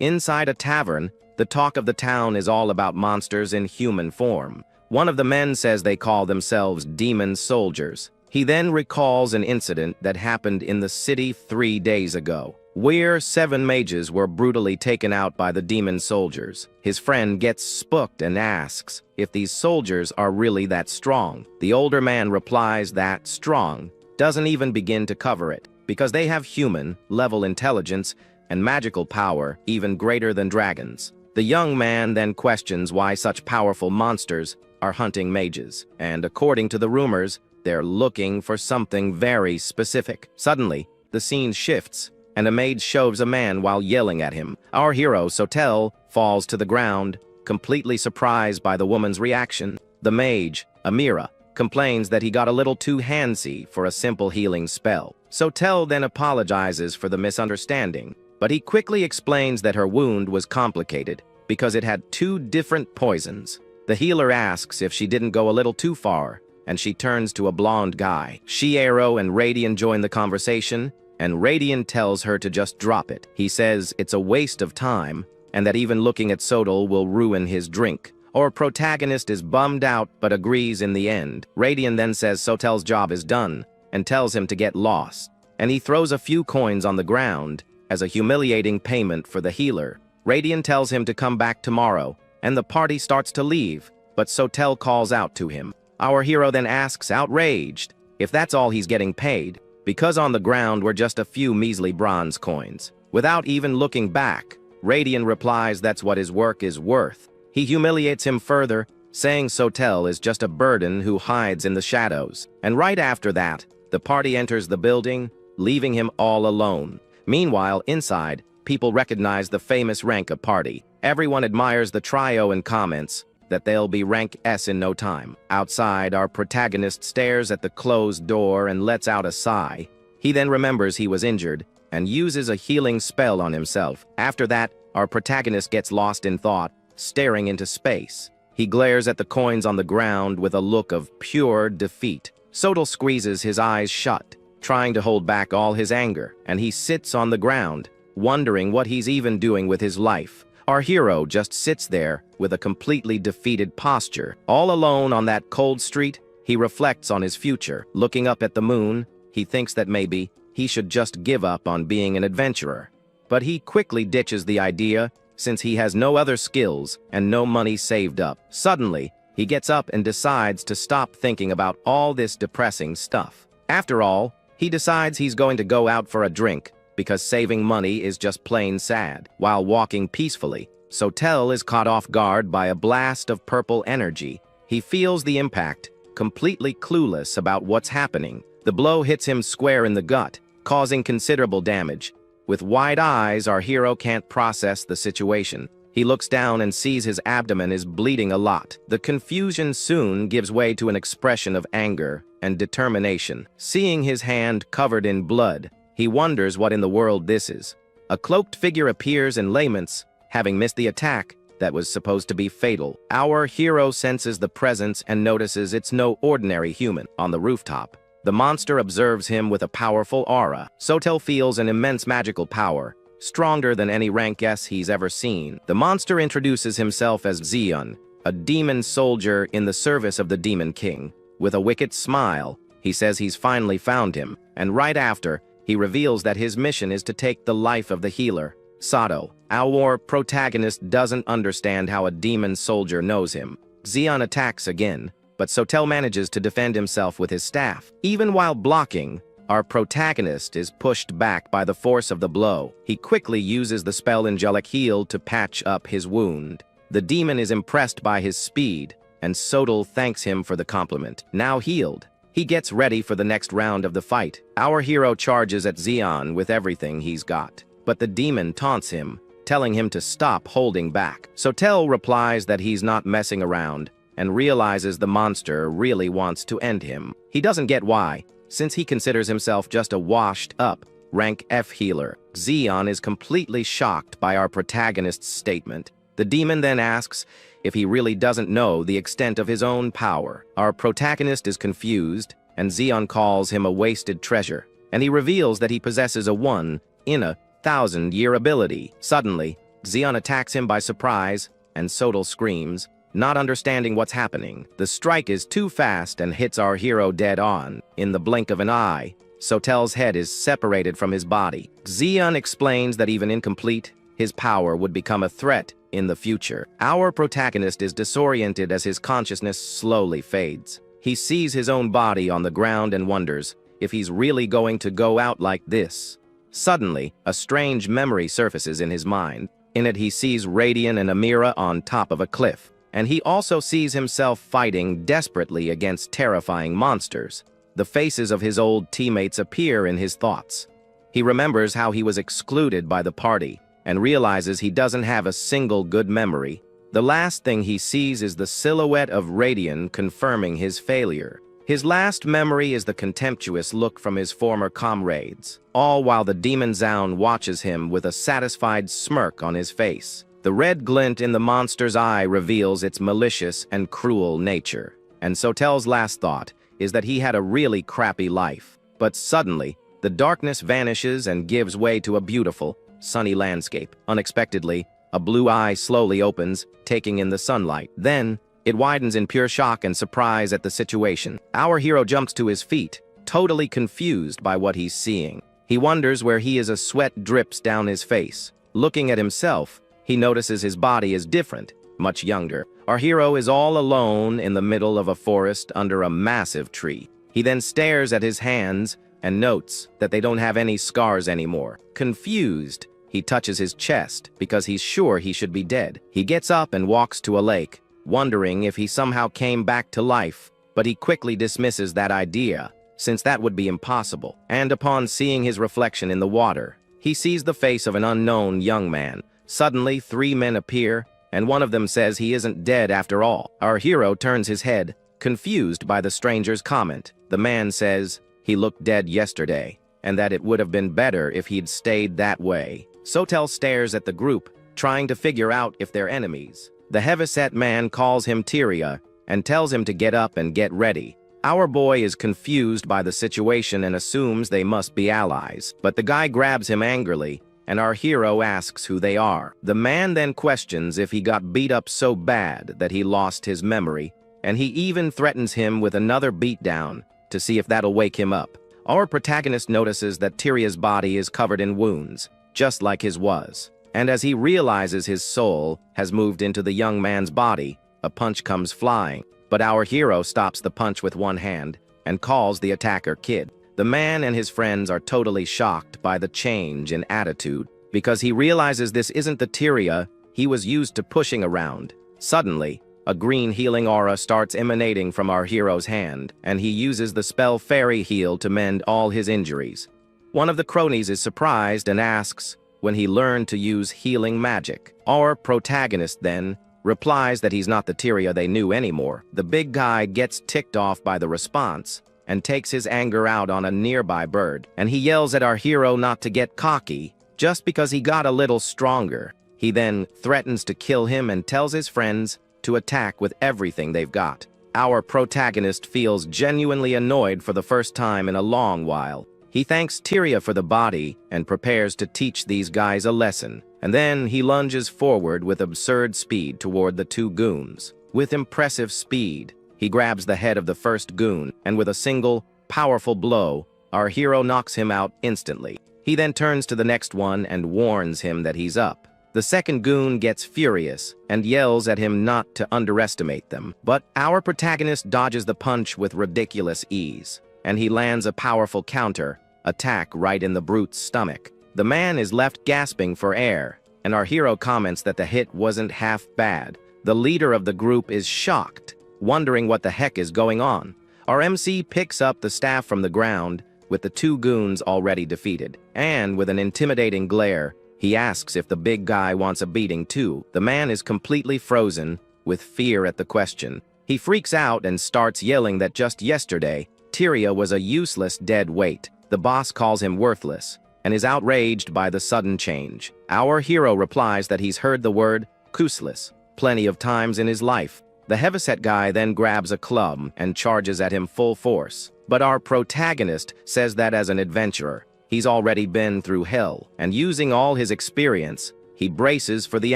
Inside a tavern, the talk of the town is all about monsters in human form. One of the men says they call themselves demon soldiers. He then recalls an incident that happened in the city 3 days ago, where 7 mages were brutally taken out by the demon soldiers. His friend gets spooked and asks if these soldiers are really that strong. The older man replies that strong doesn't even begin to cover it, because they have human-level intelligence and magical power even greater than dragons. The young man then questions why such powerful monsters are hunting mages, and according to the rumors, they're looking for something very specific. Suddenly, the scene shifts, and a maid shoves a man while yelling at him. Our hero, Sotel, falls to the ground, completely surprised by the woman's reaction. The mage, Amira, complains that he got a little too handsy for a simple healing spell. Sotel then apologizes for the misunderstanding, but he quickly explains that her wound was complicated because it had 2 different poisons. The healer asks if she didn't go a little too far, and she turns to a blonde guy. Shiero and Radian join the conversation, and Radian tells her to just drop it. He says it's a waste of time, and that even looking at Sotel will ruin his drink. Our protagonist is bummed out but agrees in the end. Radian then says Sotel's job is done, and tells him to get lost. And he throws a few coins on the ground as a humiliating payment for the healer. Radian tells him to come back tomorrow, and the party starts to leave, but Sotel calls out to him. Our hero then asks, outraged, if that's all he's getting paid, because on the ground were just a few measly bronze coins. Without even looking back, Radian replies that's what his work is worth. He humiliates him further, saying Sotel is just a burden who hides in the shadows. And right after that, the party enters the building, leaving him all alone. Meanwhile, inside, people recognize the famous rank party. Everyone admires the trio and comments that they'll be rank S in no time. Outside, our protagonist stares at the closed door and lets out a sigh. He then remembers he was injured and uses a healing spell on himself. After that, our protagonist gets lost in thought, staring into space. He glares at the coins on the ground with a look of pure defeat. Sotel squeezes his eyes shut, trying to hold back all his anger, and he sits on the ground, wondering what he's even doing with his life. Our hero just sits there with a completely defeated posture. All alone on that cold street, he reflects on his future. Looking up at the moon, he thinks that maybe he should just give up on being an adventurer. But he quickly ditches the idea, since he has no other skills and no money saved up. Suddenly, he gets up and decides to stop thinking about all this depressing stuff. After all, he decides he's going to go out for a drink, because saving money is just plain sad. While walking peacefully, Sotel is caught off guard by a blast of purple energy. He feels the impact, completely clueless about what's happening. The blow hits him square in the gut, causing considerable damage. With wide eyes, our hero can't process the situation. He looks down and sees his abdomen is bleeding a lot. The confusion soon gives way to an expression of anger and determination. Seeing his hand covered in blood, he wonders what in the world this is. A cloaked figure appears and laments, having missed the attack that was supposed to be fatal. Our hero senses the presence and notices it's no ordinary human. On the rooftop, the monster observes him with a powerful aura. Sotel feels an immense magical power, stronger than any rank S he's ever seen. The monster introduces himself as Zeon, a demon soldier in the service of the Demon King. With a wicked smile, he says he's finally found him, and right after, he reveals that his mission is to take the life of the healer, Sotel. Our protagonist doesn't understand how a demon soldier knows him. Zeon attacks again, but Sotel manages to defend himself with his staff. Even while blocking, our protagonist is pushed back by the force of the blow. He quickly uses the spell Angelic Heal to patch up his wound. The demon is impressed by his speed, and Sotel thanks him for the compliment. Now healed, he gets ready for the next round of the fight. Our hero charges at Zeon with everything he's got, but the demon taunts him, telling him to stop holding back. Sotel replies that he's not messing around, and realizes the monster really wants to end him. He doesn't get why, since he considers himself just a washed-up, rank F healer. Zeon is completely shocked by our protagonist's statement. The demon then asks if he really doesn't know the extent of his own power. Our protagonist is confused, and Zeon calls him a wasted treasure, and he reveals that he possesses a 1 in a 1,000-year ability. Suddenly, Xion attacks him by surprise, and Sotel screams, not understanding what's happening. The strike is too fast and hits our hero dead on. In the blink of an eye, Sotel's head is separated from his body. Xion explains that even incomplete, his power would become a threat in the future. Our protagonist is disoriented as his consciousness slowly fades. He sees his own body on the ground and wonders if he's really going to go out like this. Suddenly, a strange memory surfaces in his mind. In it, he sees Radian and Amira on top of a cliff, and he also sees himself fighting desperately against terrifying monsters. The faces of his old teammates appear in his thoughts. He remembers how he was excluded by the party, and realizes he doesn't have a single good memory. The last thing he sees is the silhouette of Radian confirming his failure. His last memory is the contemptuous look from his former comrades, all while the demon Zaun watches him with a satisfied smirk on his face. The red glint in the monster's eye reveals its malicious and cruel nature, and Sotel's last thought is that he had a really crappy life. But suddenly, the darkness vanishes and gives way to a beautiful, sunny landscape. Unexpectedly, a blue eye slowly opens, taking in the sunlight. Then, it widens in pure shock and surprise at the situation. Our hero jumps to his feet, totally confused by what he's seeing. He wonders where he is. A sweat drips down his face. Looking at himself, he notices his body is different, much younger. Our hero is all alone in the middle of a forest under a massive tree. He then stares at his hands and notes that they don't have any scars anymore. Confused, he touches his chest because he's sure he should be dead. He gets up and walks to a lake, wondering if he somehow came back to life, but he quickly dismisses that idea, since that would be impossible. And upon seeing his reflection in the water, he sees the face of an unknown young man. Suddenly, 3 men appear, and one of them says he isn't dead after all. Our hero turns his head, confused by the stranger's comment. The man says he looked dead yesterday, and that it would have been better if he'd stayed that way. Sotel stares at the group, trying to figure out if they're enemies. The heavyset man calls him Tyria and tells him to get up and get ready. Our boy is confused by the situation and assumes they must be allies, but the guy grabs him angrily, and our hero asks who they are. The man then questions if he got beat up so bad that he lost his memory, and he even threatens him with another beatdown to see if that'll wake him up. Our protagonist notices that Tyria's body is covered in wounds, just like his was. And as he realizes his soul has moved into the young man's body, a punch comes flying. But our hero stops the punch with one hand and calls the attacker kid. The man and his friends are totally shocked by the change in attitude because he realizes this isn't the Tyria he was used to pushing around. Suddenly, a green healing aura starts emanating from our hero's hand, and he uses the spell Fairy Heal to mend all his injuries. One of the cronies is surprised and asks when he learned to use healing magic. Our protagonist then replies that he's not the Tyria they knew anymore. The big guy gets ticked off by the response and takes his anger out on a nearby bird, and he yells at our hero not to get cocky just because he got a little stronger. He then threatens to kill him and tells his friends to attack with everything they've got. Our protagonist feels genuinely annoyed for the first time in a long while. He thanks Tyria for the body and prepares to teach these guys a lesson, and then he lunges forward with absurd speed toward the 2 goons. With impressive speed, he grabs the head of the first goon, and with a single, powerful blow, our hero knocks him out instantly. He then turns to the next one and warns him that he's up. The second goon gets furious and yells at him not to underestimate them, but our protagonist dodges the punch with ridiculous ease, and he lands a powerful counter attack right in the brute's stomach. The man is left gasping for air, and our hero comments that the hit wasn't half bad. The leader of the group is shocked, wondering what the heck is going on. Our MC picks up the staff from the ground with the 2 goons already defeated, and with an intimidating glare, he asks if the big guy wants a beating too. The man is completely frozen with fear at the question. He freaks out and starts yelling that just yesterday, Tyria was a useless dead weight. The boss calls him worthless and is outraged by the sudden change. Our hero replies that he's heard the word useless plenty of times in his life. The heavyset guy then grabs a club and charges at him full force. But our protagonist says that as an adventurer, he's already been through hell, and using all his experience, He braces for the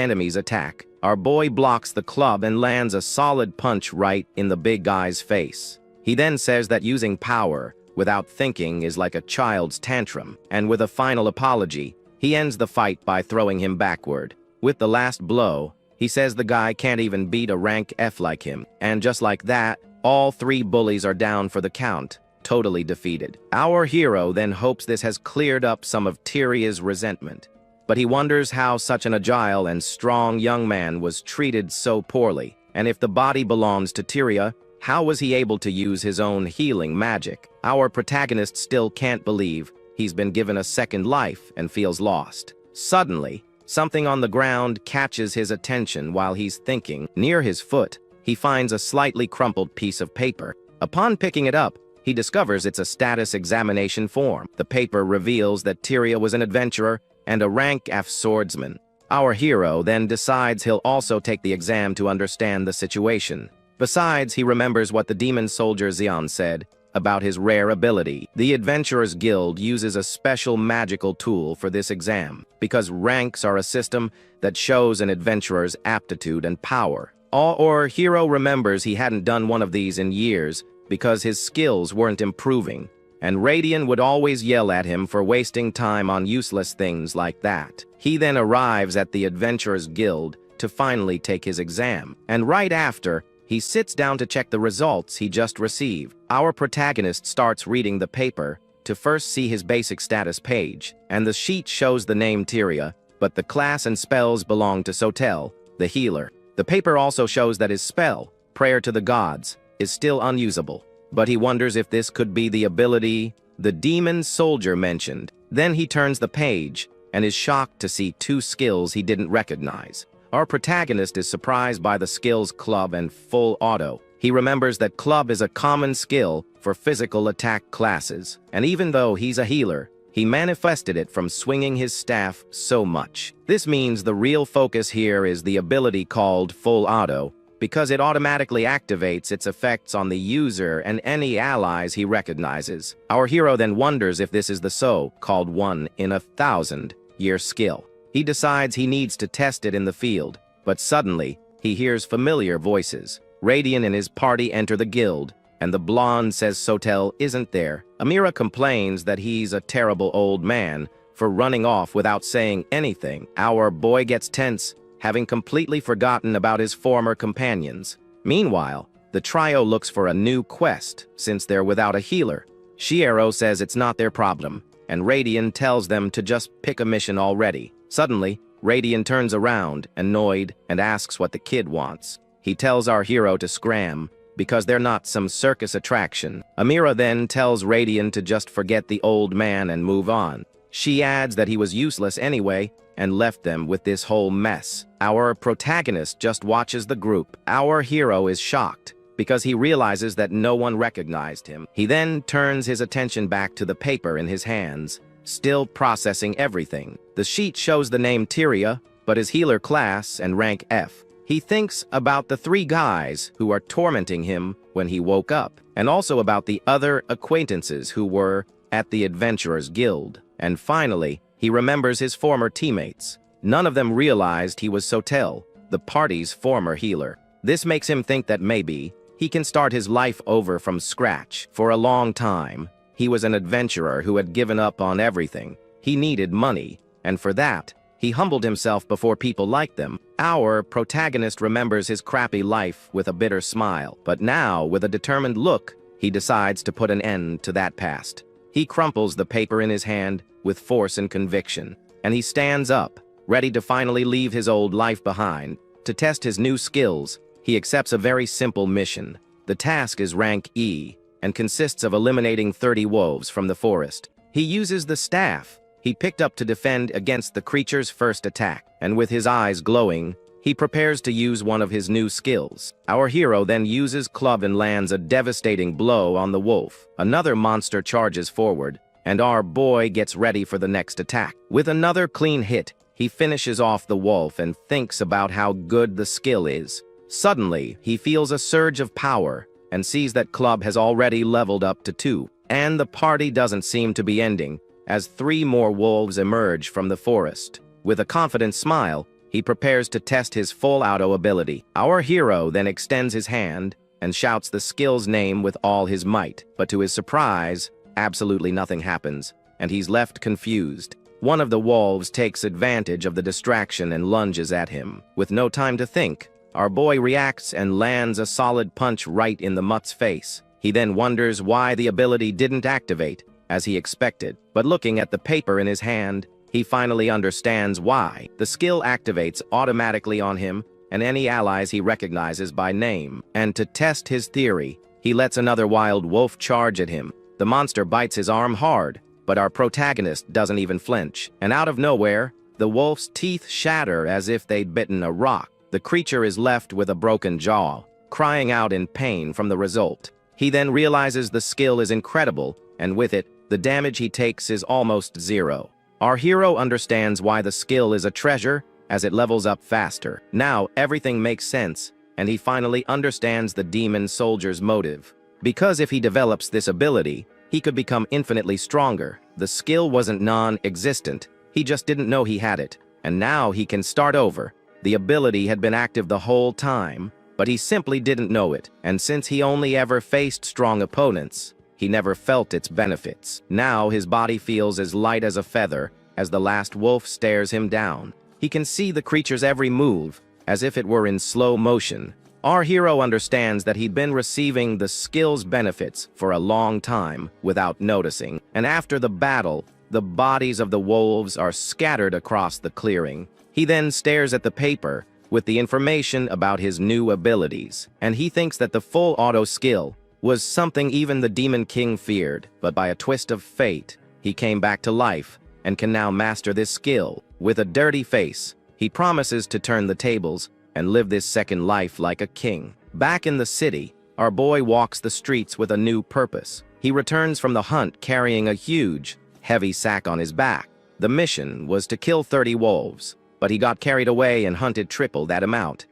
enemy's attack. Our boy blocks the club and lands a solid punch right in the big guy's face. He then says that using power without thinking is like a child's tantrum, and with a final apology, he ends the fight by throwing him backward. With the last blow, he says the guy can't even beat a rank F like him, and just like that, all three bullies are down for the count, totally defeated. Our hero then hopes this has cleared up some of Tyria's resentment, but he wonders how such an agile and strong young man was treated so poorly, and if the body belongs to Tyria, how was he able to use his own healing magic? Our protagonist still can't believe he's been given a second life and feels lost. Suddenly, something on the ground catches his attention while he's thinking. Near his foot, he finds a slightly crumpled piece of paper. Upon picking it up, he discovers it's a status examination form. The paper reveals that Tyria was an adventurer and a rank F swordsman. Our hero then decides he'll also take the exam to understand the situation. Besides, he remembers what the demon soldier Xion said about his rare ability. The Adventurers Guild uses a special magical tool for this exam, because ranks are a system that shows an adventurer's aptitude and power. Our hero remembers he hadn't done one of these in years because his skills weren't improving, and Radian would always yell at him for wasting time on useless things like that. He then arrives at the Adventurers Guild to finally take his exam, and right after, he sits down to check the results he just received. Our protagonist starts reading the paper to first see his basic status page, and the sheet shows the name Tyria, but the class and spells belong to Sotel, the healer. The paper also shows that his spell, Prayer to the Gods, is still unusable, but he wonders if this could be the ability the demon soldier mentioned. Then he turns the page and is shocked to see two skills he didn't recognize. Our protagonist is surprised by the skills Club and Full Auto. He remembers that Club is a common skill for physical attack classes, and even though he's a healer, he manifested it from swinging his staff so much. This means the real focus here is the ability called Full Auto, because it automatically activates its effects on the user and any allies he recognizes. Our hero then wonders if this is the so-called 1-in-1,000-year skill. He decides he needs to test it in the field, but suddenly, he hears familiar voices. Radian and his party enter the guild, and the blonde says Sotel isn't there. Amira complains that he's a terrible old man for running off without saying anything. Our boy gets tense, having completely forgotten about his former companions. Meanwhile, the trio looks for a new quest, since they're without a healer. Shiero says it's not their problem, and Radian tells them to just pick a mission already. Suddenly, Radian turns around, annoyed, and asks what the kid wants. He tells our hero to scram, because they're not some circus attraction. Amira then tells Radian to just forget the old man and move on. She adds that he was useless anyway, and left them with this whole mess. Our protagonist just watches the group. Our hero is shocked, because he realizes that no one recognized him. He then turns his attention back to the paper in his hands, still processing everything. The sheet shows the name Tyria, but his healer class and rank F. He thinks about the three guys who are tormenting him when he woke up, and also about the other acquaintances who were at the Adventurers Guild. And finally, he remembers his former teammates. None of them realized he was Sotel, the party's former healer. This makes him think that maybe he can start his life over from scratch. For a long time, he was an adventurer who had given up on everything. He needed money, and for that, he humbled himself before people like them. Our protagonist remembers his crappy life with a bitter smile, but now, with a determined look, he decides to put an end to that past. He crumples the paper in his hand with force and conviction, and he stands up, ready to finally leave his old life behind. To test his new skills, he accepts a very simple mission. The task is rank E, and consists of eliminating 30 wolves from the forest. He uses the staff he picked up to defend against the creature's first attack, and with his eyes glowing, he prepares to use one of his new skills. Our hero then uses club and lands a devastating blow on the wolf. Another monster charges forward, and our boy gets ready for the next attack. With another clean hit, he finishes off the wolf and thinks about how good the skill is. Suddenly, he feels a surge of power and sees that Club has already leveled up to 2. And the party doesn't seem to be ending, as 3 more wolves emerge from the forest. With a confident smile, he prepares to test his full auto ability. Our hero then extends his hand and shouts the skill's name with all his might, but to his surprise, absolutely nothing happens, and he's left confused. One of the wolves takes advantage of the distraction and lunges at him. With no time to think, our boy reacts and lands a solid punch right in the mutt's face. He then wonders why the ability didn't activate, as he expected, but looking at the paper in his hand, he finally understands why. The skill activates automatically on him and any allies he recognizes by name. And to test his theory, he lets another wild wolf charge at him. The monster bites his arm hard, but our protagonist doesn't even flinch. And out of nowhere, the wolf's teeth shatter as if they'd bitten a rock. The creature is left with a broken jaw, crying out in pain from the result. He then realizes the skill is incredible, and with it, the damage he takes is almost zero. Our hero understands why the skill is a treasure, as it levels up faster. Now, everything makes sense, and he finally understands the demon soldier's motive. Because if he develops this ability, he could become infinitely stronger. The skill wasn't non-existent, he just didn't know he had it. And now he can start over. The ability had been active the whole time, but he simply didn't know it. And since he only ever faced strong opponents, he never felt its benefits. Now his body feels as light as a feather as the last wolf stares him down. He can see the creature's every move, as if it were in slow motion. Our hero understands that he'd been receiving the skill's benefits for a long time without noticing. And after the battle, the bodies of the wolves are scattered across the clearing. He then stares at the paper with the information about his new abilities, and he thinks that the full auto skill was something even the Demon King feared, but by a twist of fate, he came back to life and can now master this skill. With a dirty face, he promises to turn the tables and live this second life like a king. Back in the city, our boy walks the streets with a new purpose. He returns from the hunt carrying a huge, heavy sack on his back. The mission was to kill 30 wolves, but he got carried away and hunted triple that amount.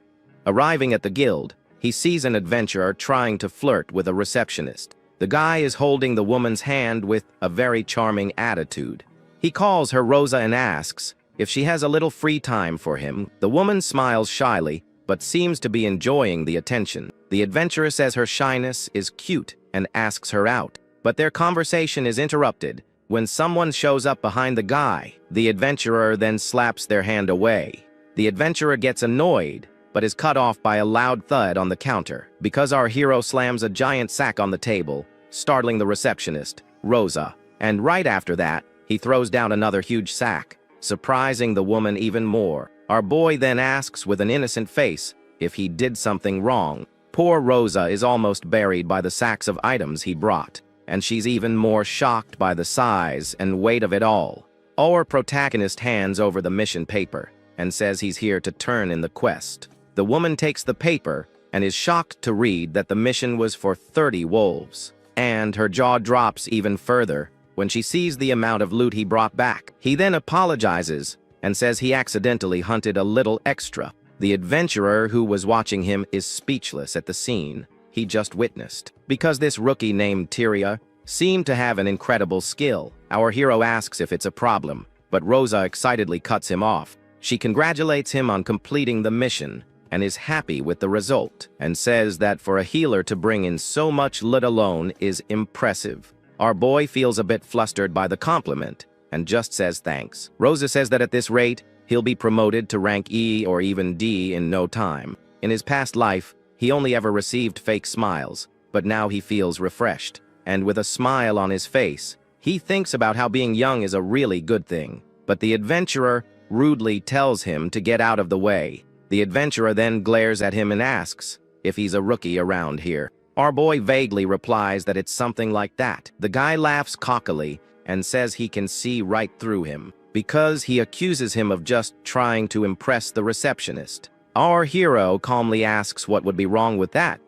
Arriving at the guild, he sees an adventurer trying to flirt with a receptionist. The guy is holding the woman's hand with a very charming attitude. He calls her Rosa and asks if she has a little free time for him. The woman smiles shyly, but seems to be enjoying the attention. The adventurer says her shyness is cute and asks her out, but their conversation is interrupted when someone shows up behind the guy. The adventurer then slaps their hand away. The adventurer gets annoyed, but is cut off by a loud thud on the counter, because our hero slams a giant sack on the table, startling the receptionist, Rosa. And right after that, he throws down another huge sack, surprising the woman even more. Our boy then asks with an innocent face if he did something wrong. Poor Rosa is almost buried by the sacks of items he brought, and she's even more shocked by the size and weight of it all. Our protagonist hands over the mission paper and says he's here to turn in the quest. The woman takes the paper and is shocked to read that the mission was for 30 wolves, and her jaw drops even further when she sees the amount of loot he brought back. He then apologizes and says he accidentally hunted a little extra. The adventurer who was watching him is speechless at the scene he just witnessed, because this rookie named Tyria seemed to have an incredible skill. Our hero asks if it's a problem, but Rosa excitedly cuts him off. She congratulates him on completing the mission and is happy with the result, and says that for a healer to bring in so much loot alone is impressive. Our boy feels a bit flustered by the compliment and just says thanks. Rosa says that at this rate, he'll be promoted to rank E or even D in no time. In his past life, he only ever received fake smiles, but now he feels refreshed, and with a smile on his face, he thinks about how being young is a really good thing. But the adventurer rudely tells him to get out of the way. The adventurer then glares at him and asks if he's a rookie around here. Our boy vaguely replies that it's something like that. The guy laughs cockily and says he can see right through him, because he accuses him of just trying to impress the receptionist. Our hero calmly asks what would be wrong with that.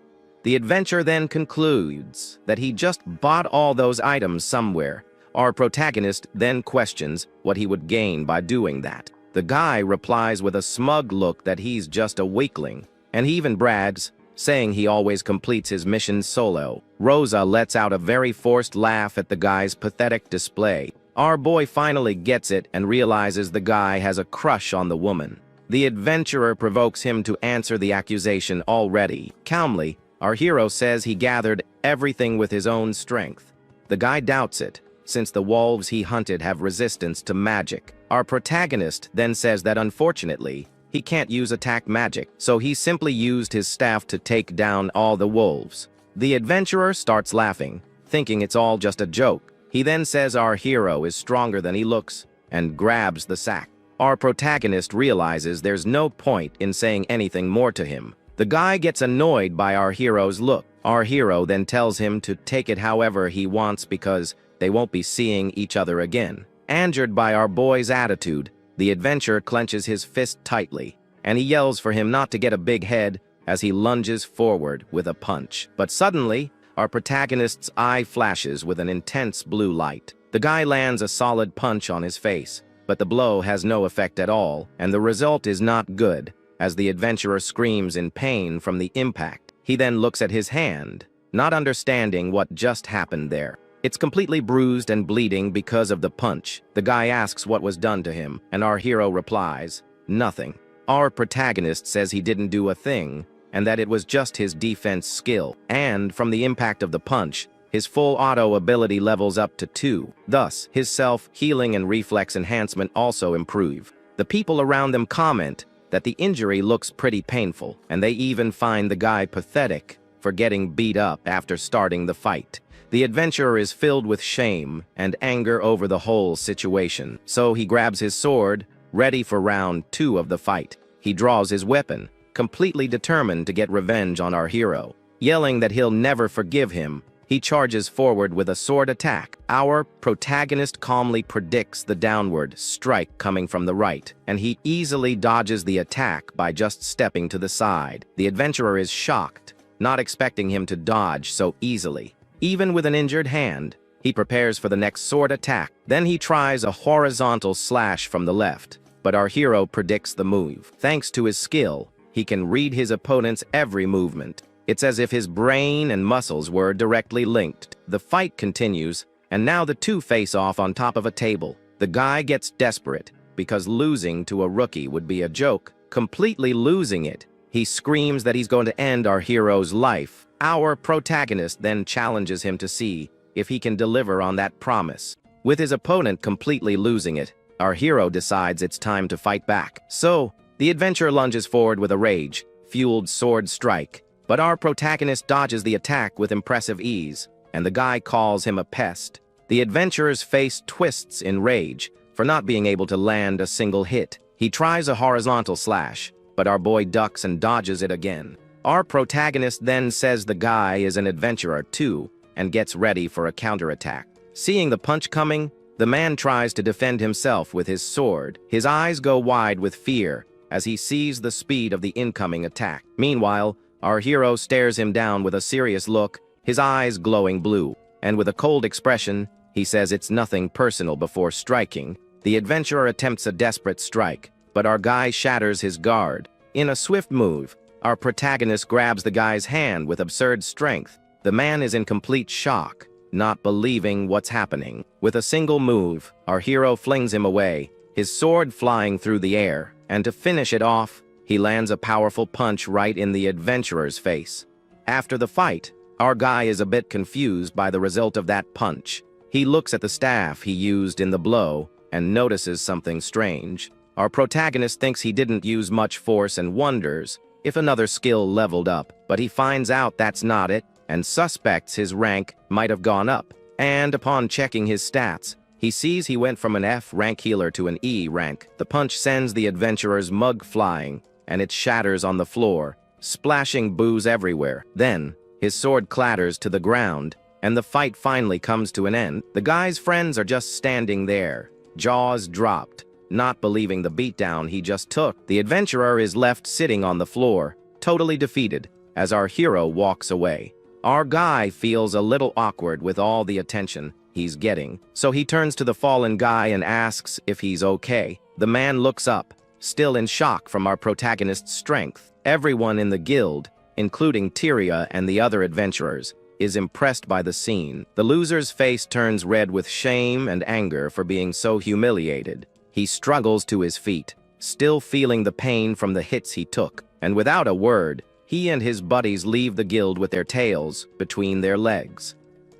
The adventurer then concludes that he just bought all those items somewhere. Our protagonist then questions what he would gain by doing that. The guy replies with a smug look that he's just a weakling, and he even brags, saying he always completes his missions solo. Rosa lets out a very forced laugh at the guy's pathetic display. Our boy finally gets it and realizes the guy has a crush on the woman. The adventurer provokes him to answer the accusation already. Calmly, our hero says he gathered everything with his own strength. The guy doubts it, since the wolves he hunted have resistance to magic. Our protagonist then says that unfortunately, he can't use attack magic, so he simply used his staff to take down all the wolves. The adventurer starts laughing, thinking it's all just a joke. He then says our hero is stronger than he looks, and grabs the sack. Our protagonist realizes there's no point in saying anything more to him. The guy gets annoyed by our hero's look. Our hero then tells him to take it however he wants because they won't be seeing each other again. Angered by our boy's attitude, the adventurer clenches his fist tightly, and he yells for him not to get a big head as he lunges forward with a punch. But suddenly, our protagonist's eye flashes with an intense blue light. The guy lands a solid punch on his face, but the blow has no effect at all, and the result is not good, as the adventurer screams in pain from the impact. He then looks at his hand, not understanding what just happened there. It's completely bruised and bleeding because of the punch. The guy asks what was done to him, and our hero replies, "Nothing." Our protagonist says he didn't do a thing, and that it was just his defense skill. And from the impact of the punch, his full auto ability levels up to 2. Thus, his self-healing and reflex enhancement also improve. The people around them comment that the injury looks pretty painful, and they even find the guy pathetic for getting beat up after starting the fight. The adventurer is filled with shame and anger over the whole situation, so he grabs his sword, ready for round 2 of the fight. He draws his weapon, completely determined to get revenge on our hero. Yelling that he'll never forgive him, he charges forward with a sword attack. Our protagonist calmly predicts the downward strike coming from the right, and he easily dodges the attack by just stepping to the side. The adventurer is shocked, not expecting him to dodge so easily. Even with an injured hand, he prepares for the next sword attack. Then he tries a horizontal slash from the left, but our hero predicts the move. Thanks to his skill, he can read his opponent's every movement. It's as if his brain and muscles were directly linked. The fight continues, and now the two face off on top of a table. The guy gets desperate, because losing to a rookie would be a joke. Completely losing it, he screams that he's going to end our hero's life. Our protagonist then challenges him to see if he can deliver on that promise. With his opponent completely losing it, our hero decides it's time to fight back. So, the adventurer lunges forward with a rage-fueled sword strike, but our protagonist dodges the attack with impressive ease, and the guy calls him a pest. The adventurer's face twists in rage for not being able to land a single hit. He tries a horizontal slash, but our boy ducks and dodges it again. Our protagonist then says the guy is an adventurer too, and gets ready for a counterattack. Seeing the punch coming, the man tries to defend himself with his sword. His eyes go wide with fear as he sees the speed of the incoming attack. Meanwhile, our hero stares him down with a serious look, his eyes glowing blue, and with a cold expression, he says it's nothing personal before striking. The adventurer attempts a desperate strike, but our guy shatters his guard. In a swift move, our protagonist grabs the guy's hand with absurd strength. The man is in complete shock, not believing what's happening. With a single move, our hero flings him away, his sword flying through the air, and to finish it off, he lands a powerful punch right in the adventurer's face. After the fight, our guy is a bit confused by the result of that punch. He looks at the staff he used in the blow and notices something strange. Our protagonist thinks he didn't use much force and wonders if another skill leveled up, but he finds out that's not it and suspects his rank might have gone up. And upon checking his stats, he sees he went from an F rank healer to an E rank. The punch sends the adventurer's mug flying, and it shatters on the floor, splashing booze everywhere. Then, his sword clatters to the ground, and the fight finally comes to an end. The guy's friends are just standing there, jaws dropped, not believing the beatdown he just took. The adventurer is left sitting on the floor, totally defeated, as our hero walks away. Our guy feels a little awkward with all the attention he's getting, so he turns to the fallen guy and asks if he's okay. The man looks up, still in shock from our protagonist's strength. Everyone in the guild, including Tyria and the other adventurers, is impressed by the scene. The loser's face turns red with shame and anger for being so humiliated. He struggles to his feet, still feeling the pain from the hits he took. And without a word, he and his buddies leave the guild with their tails between their legs.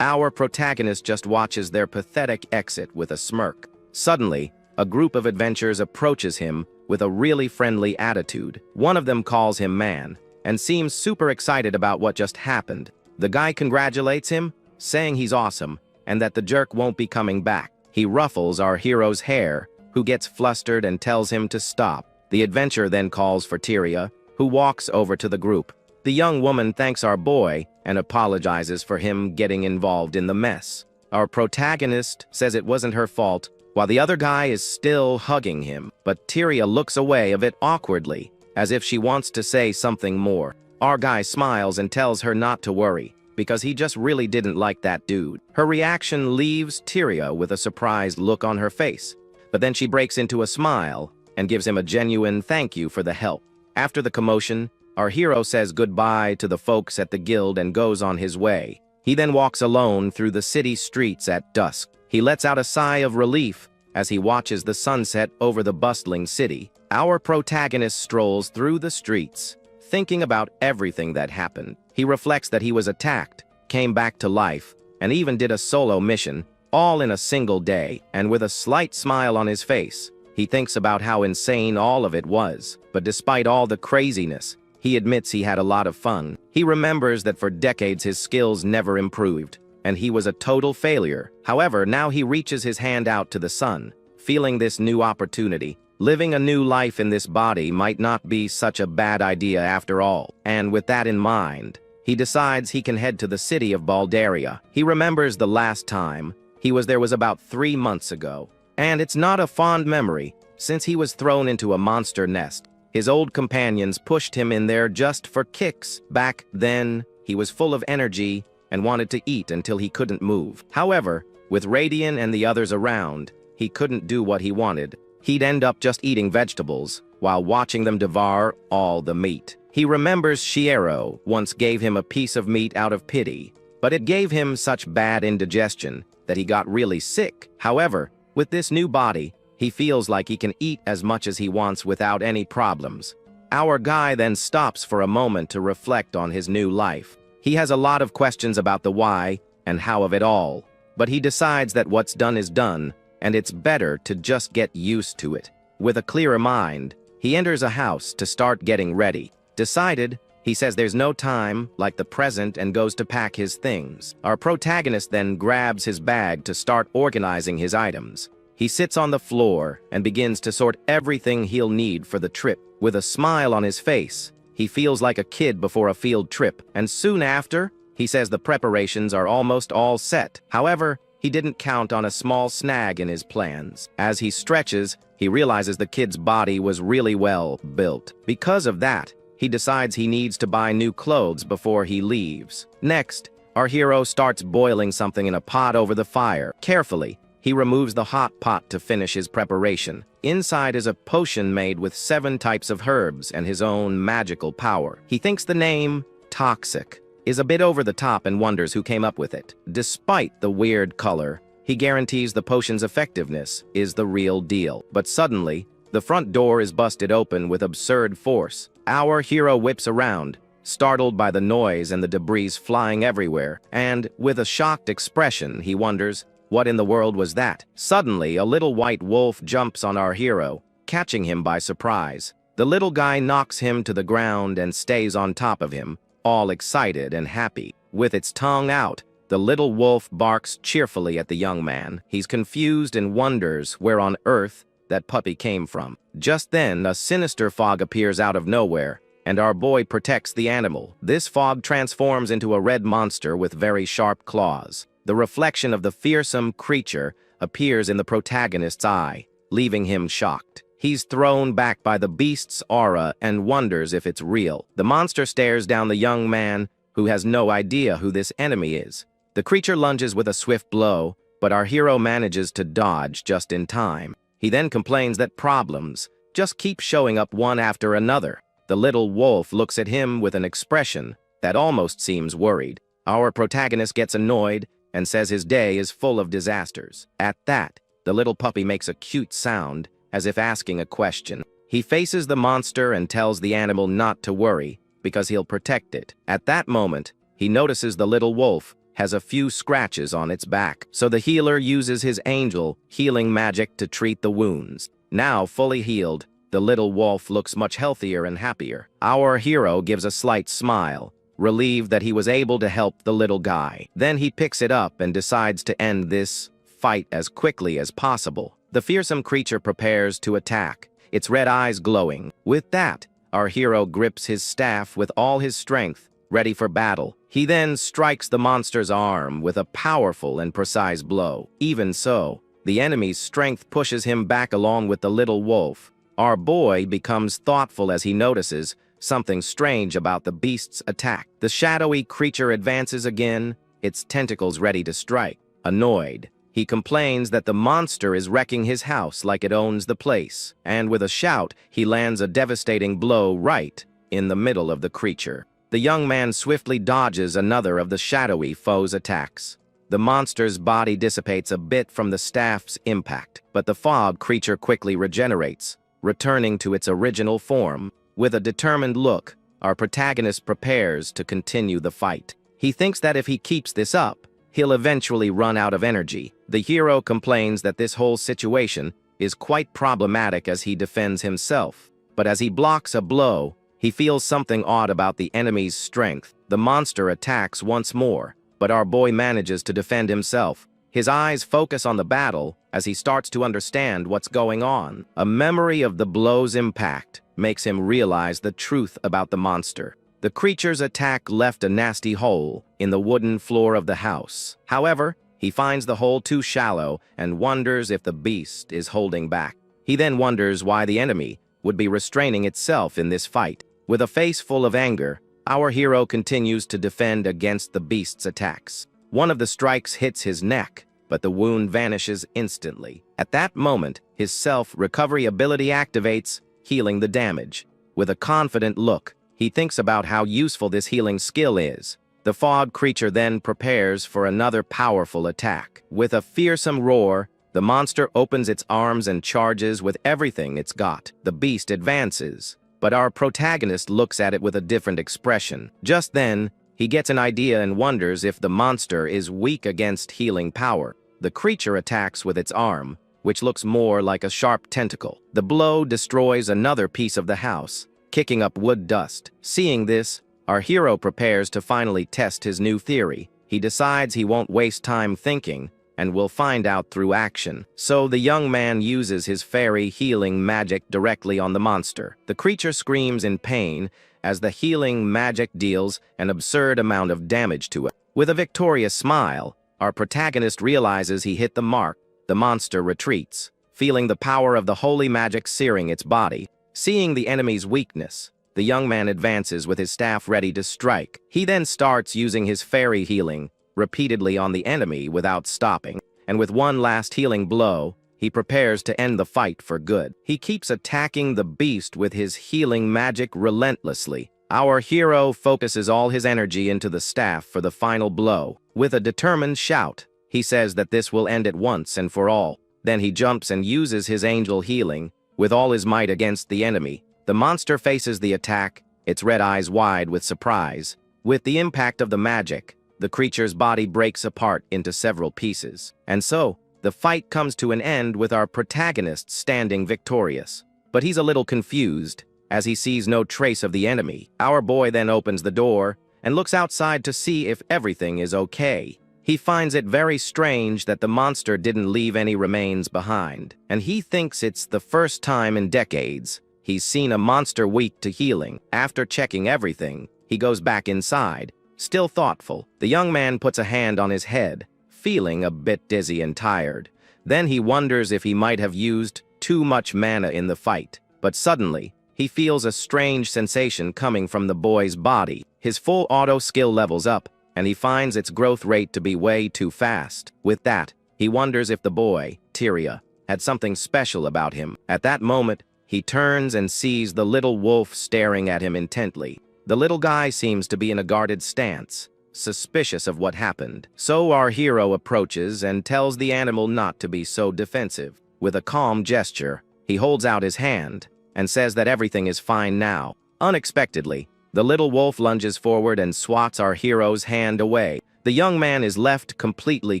Our protagonist just watches their pathetic exit with a smirk. Suddenly, a group of adventurers approaches him with a really friendly attitude. One of them calls him man, and seems super excited about what just happened. The guy congratulates him, saying he's awesome, and that the jerk won't be coming back. He ruffles our hero's hair, who gets flustered and tells him to stop. The adventurer then calls for Tyria, who walks over to the group. The young woman thanks our boy and apologizes for him getting involved in the mess. Our protagonist says it wasn't her fault, while the other guy is still hugging him, but Tyria looks away a bit awkwardly, as if she wants to say something more. Our guy smiles and tells her not to worry, because he just really didn't like that dude. Her reaction leaves Tyria with a surprised look on her face, but then she breaks into a smile and gives him a genuine thank you for the help. After the commotion, our hero says goodbye to the folks at the guild and goes on his way. He then walks alone through the city streets at dusk. He lets out a sigh of relief as he watches the sunset over the bustling city. Our protagonist strolls through the streets, thinking about everything that happened. He reflects that he was attacked, came back to life, and even did a solo mission, all in a single day, and with a slight smile on his face. He thinks about how insane all of it was, but despite all the craziness, he admits he had a lot of fun. He remembers that for decades his skills never improved, and he was a total failure. However, now he reaches his hand out to the sun, feeling this new opportunity. Living a new life in this body might not be such a bad idea after all. And with that in mind, he decides he can head to the city of Baldaria. He remembers the last time he was there was about 3 months ago. And it's not a fond memory, since he was thrown into a monster nest. His old companions pushed him in there just for kicks. Back then, he was full of energy and wanted to eat until he couldn't move. However, with Radian and the others around, he couldn't do what he wanted. He'd end up just eating vegetables while watching them devour all the meat. He remembers Shiero once gave him a piece of meat out of pity, but it gave him such bad indigestion that he got really sick. However, with this new body, he feels like he can eat as much as he wants without any problems. Our guy then stops for a moment to reflect on his new life. He has a lot of questions about the why and how of it all, but he decides that what's done is done, and it's better to just get used to it. With a clearer mind, he enters a house to start getting ready. Decided, he says there's no time like the present and goes to pack his things. Our protagonist then grabs his bag to start organizing his items. He sits on the floor and begins to sort everything he'll need for the trip. With a smile on his face, he feels like a kid before a field trip, and soon after, he says the preparations are almost all set. However, he didn't count on a small snag in his plans. As he stretches, he realizes the kid's body was really well built. Because of that, he decides he needs to buy new clothes before he leaves. Next, our hero starts boiling something in a pot over the fire. Carefully, he removes the hot pot to finish his preparation. Inside is a potion made with 7 types of herbs and his own magical power. He thinks the name, Toxic, is a bit over the top and wonders who came up with it. Despite the weird color, he guarantees the potion's effectiveness is the real deal. But suddenly, the front door is busted open with absurd force. Our hero whips around, startled by the noise and the debris flying everywhere, and with a shocked expression, he wonders, what in the world was that? Suddenly, a little white wolf jumps on our hero, catching him by surprise. The little guy knocks him to the ground and stays on top of him, all excited and happy. With its tongue out, the little wolf barks cheerfully at the young man. He's confused and wonders where on earth that puppy came from. Just then, a sinister fog appears out of nowhere, and our boy protects the animal. This fog transforms into a red monster with very sharp claws. The reflection of the fearsome creature appears in the protagonist's eye, leaving him shocked. He's thrown back by the beast's aura and wonders if it's real. The monster stares down the young man, who has no idea who this enemy is. The creature lunges with a swift blow, but our hero manages to dodge just in time. He then complains that problems just keep showing up one after another. The little wolf looks at him with an expression that almost seems worried. Our protagonist gets annoyed and says his day is full of disasters. At that, the little puppy makes a cute sound, as if asking a question. He faces the monster and tells the animal not to worry, because he'll protect it. At that moment, he notices the little wolf has a few scratches on its back, so the healer uses his angel healing magic to treat the wounds. Now fully healed, the little wolf looks much healthier and happier. Our hero gives a slight smile, relieved that he was able to help the little guy. Then he picks it up and decides to end this fight as quickly as possible. The fearsome creature prepares to attack, its red eyes glowing. With that, our hero grips his staff with all his strength, ready for battle. He then strikes the monster's arm with a powerful and precise blow. Even so, the enemy's strength pushes him back along with the little wolf. Our boy becomes thoughtful as he notices something strange about the beast's attack. The shadowy creature advances again, its tentacles ready to strike. Annoyed, he complains that the monster is wrecking his house like it owns the place, and with a shout, he lands a devastating blow right in the middle of the creature. The young man swiftly dodges another of the shadowy foe's attacks. The monster's body dissipates a bit from the staff's impact, but the fog creature quickly regenerates, returning to its original form. With a determined look, our protagonist prepares to continue the fight. He thinks that if he keeps this up, he'll eventually run out of energy. The hero complains that this whole situation is quite problematic as he defends himself, but as he blocks a blow, he feels something odd about the enemy's strength. The monster attacks once more, but our boy manages to defend himself. His eyes focus on the battle as he starts to understand what's going on. A memory of the blow's impact makes him realize the truth about the monster. The creature's attack left a nasty hole in the wooden floor of the house. However, he finds the hole too shallow and wonders if the beast is holding back. He then wonders why the enemy would be restraining itself in this fight. With a face full of anger, our hero continues to defend against the beast's attacks. One of the strikes hits his neck, but the wound vanishes instantly. At that moment, his self-recovery ability activates, healing the damage. With a confident look, he thinks about how useful this healing skill is. The fog creature then prepares for another powerful attack. With a fearsome roar, the monster opens its arms and charges with everything it's got. The beast advances, but our protagonist looks at it with a different expression. Just then, he gets an idea and wonders if the monster is weak against healing power. The creature attacks with its arm, which looks more like a sharp tentacle. The blow destroys another piece of the house, kicking up wood dust. Seeing this, our hero prepares to finally test his new theory. He decides he won't waste time thinking, and will find out through action. So the young man uses his fairy healing magic directly on the monster. The creature screams in pain as the healing magic deals an absurd amount of damage to it. With a victorious smile, our protagonist realizes he hit the mark. The monster retreats, feeling the power of the holy magic searing its body. Seeing the enemy's weakness, the young man advances with his staff ready to strike. He then starts using his fairy healing repeatedly on the enemy without stopping, and with one last healing blow, he prepares to end the fight for good. He keeps attacking the beast with his healing magic relentlessly. Our hero focuses all his energy into the staff for the final blow. With a determined shout, he says that this will end it once and for all. Then he jumps and uses his angel healing with all his might against the enemy. The monster faces the attack, its red eyes wide with surprise. With the impact of the magic, the creature's body breaks apart into several pieces. And so, the fight comes to an end with our protagonist standing victorious. But he's a little confused, as he sees no trace of the enemy. Our boy then opens the door and looks outside to see if everything is okay. He finds it very strange that the monster didn't leave any remains behind, and he thinks it's the first time in decades he's seen a monster weak to healing. After checking everything, he goes back inside, still thoughtful. The young man puts a hand on his head, feeling a bit dizzy and tired. Then he wonders if he might have used too much mana in the fight. But suddenly, he feels a strange sensation coming from the boy's body. His full auto skill levels up, and he finds its growth rate to be way too fast. With that, he wonders if the boy, Tyria, had something special about him. At that moment, he turns and sees the little wolf staring at him intently. The little guy seems to be in a guarded stance, suspicious of what happened. So our hero approaches and tells the animal not to be so defensive. With a calm gesture, he holds out his hand and says that everything is fine now. Unexpectedly, the little wolf lunges forward and swats our hero's hand away. The young man is left completely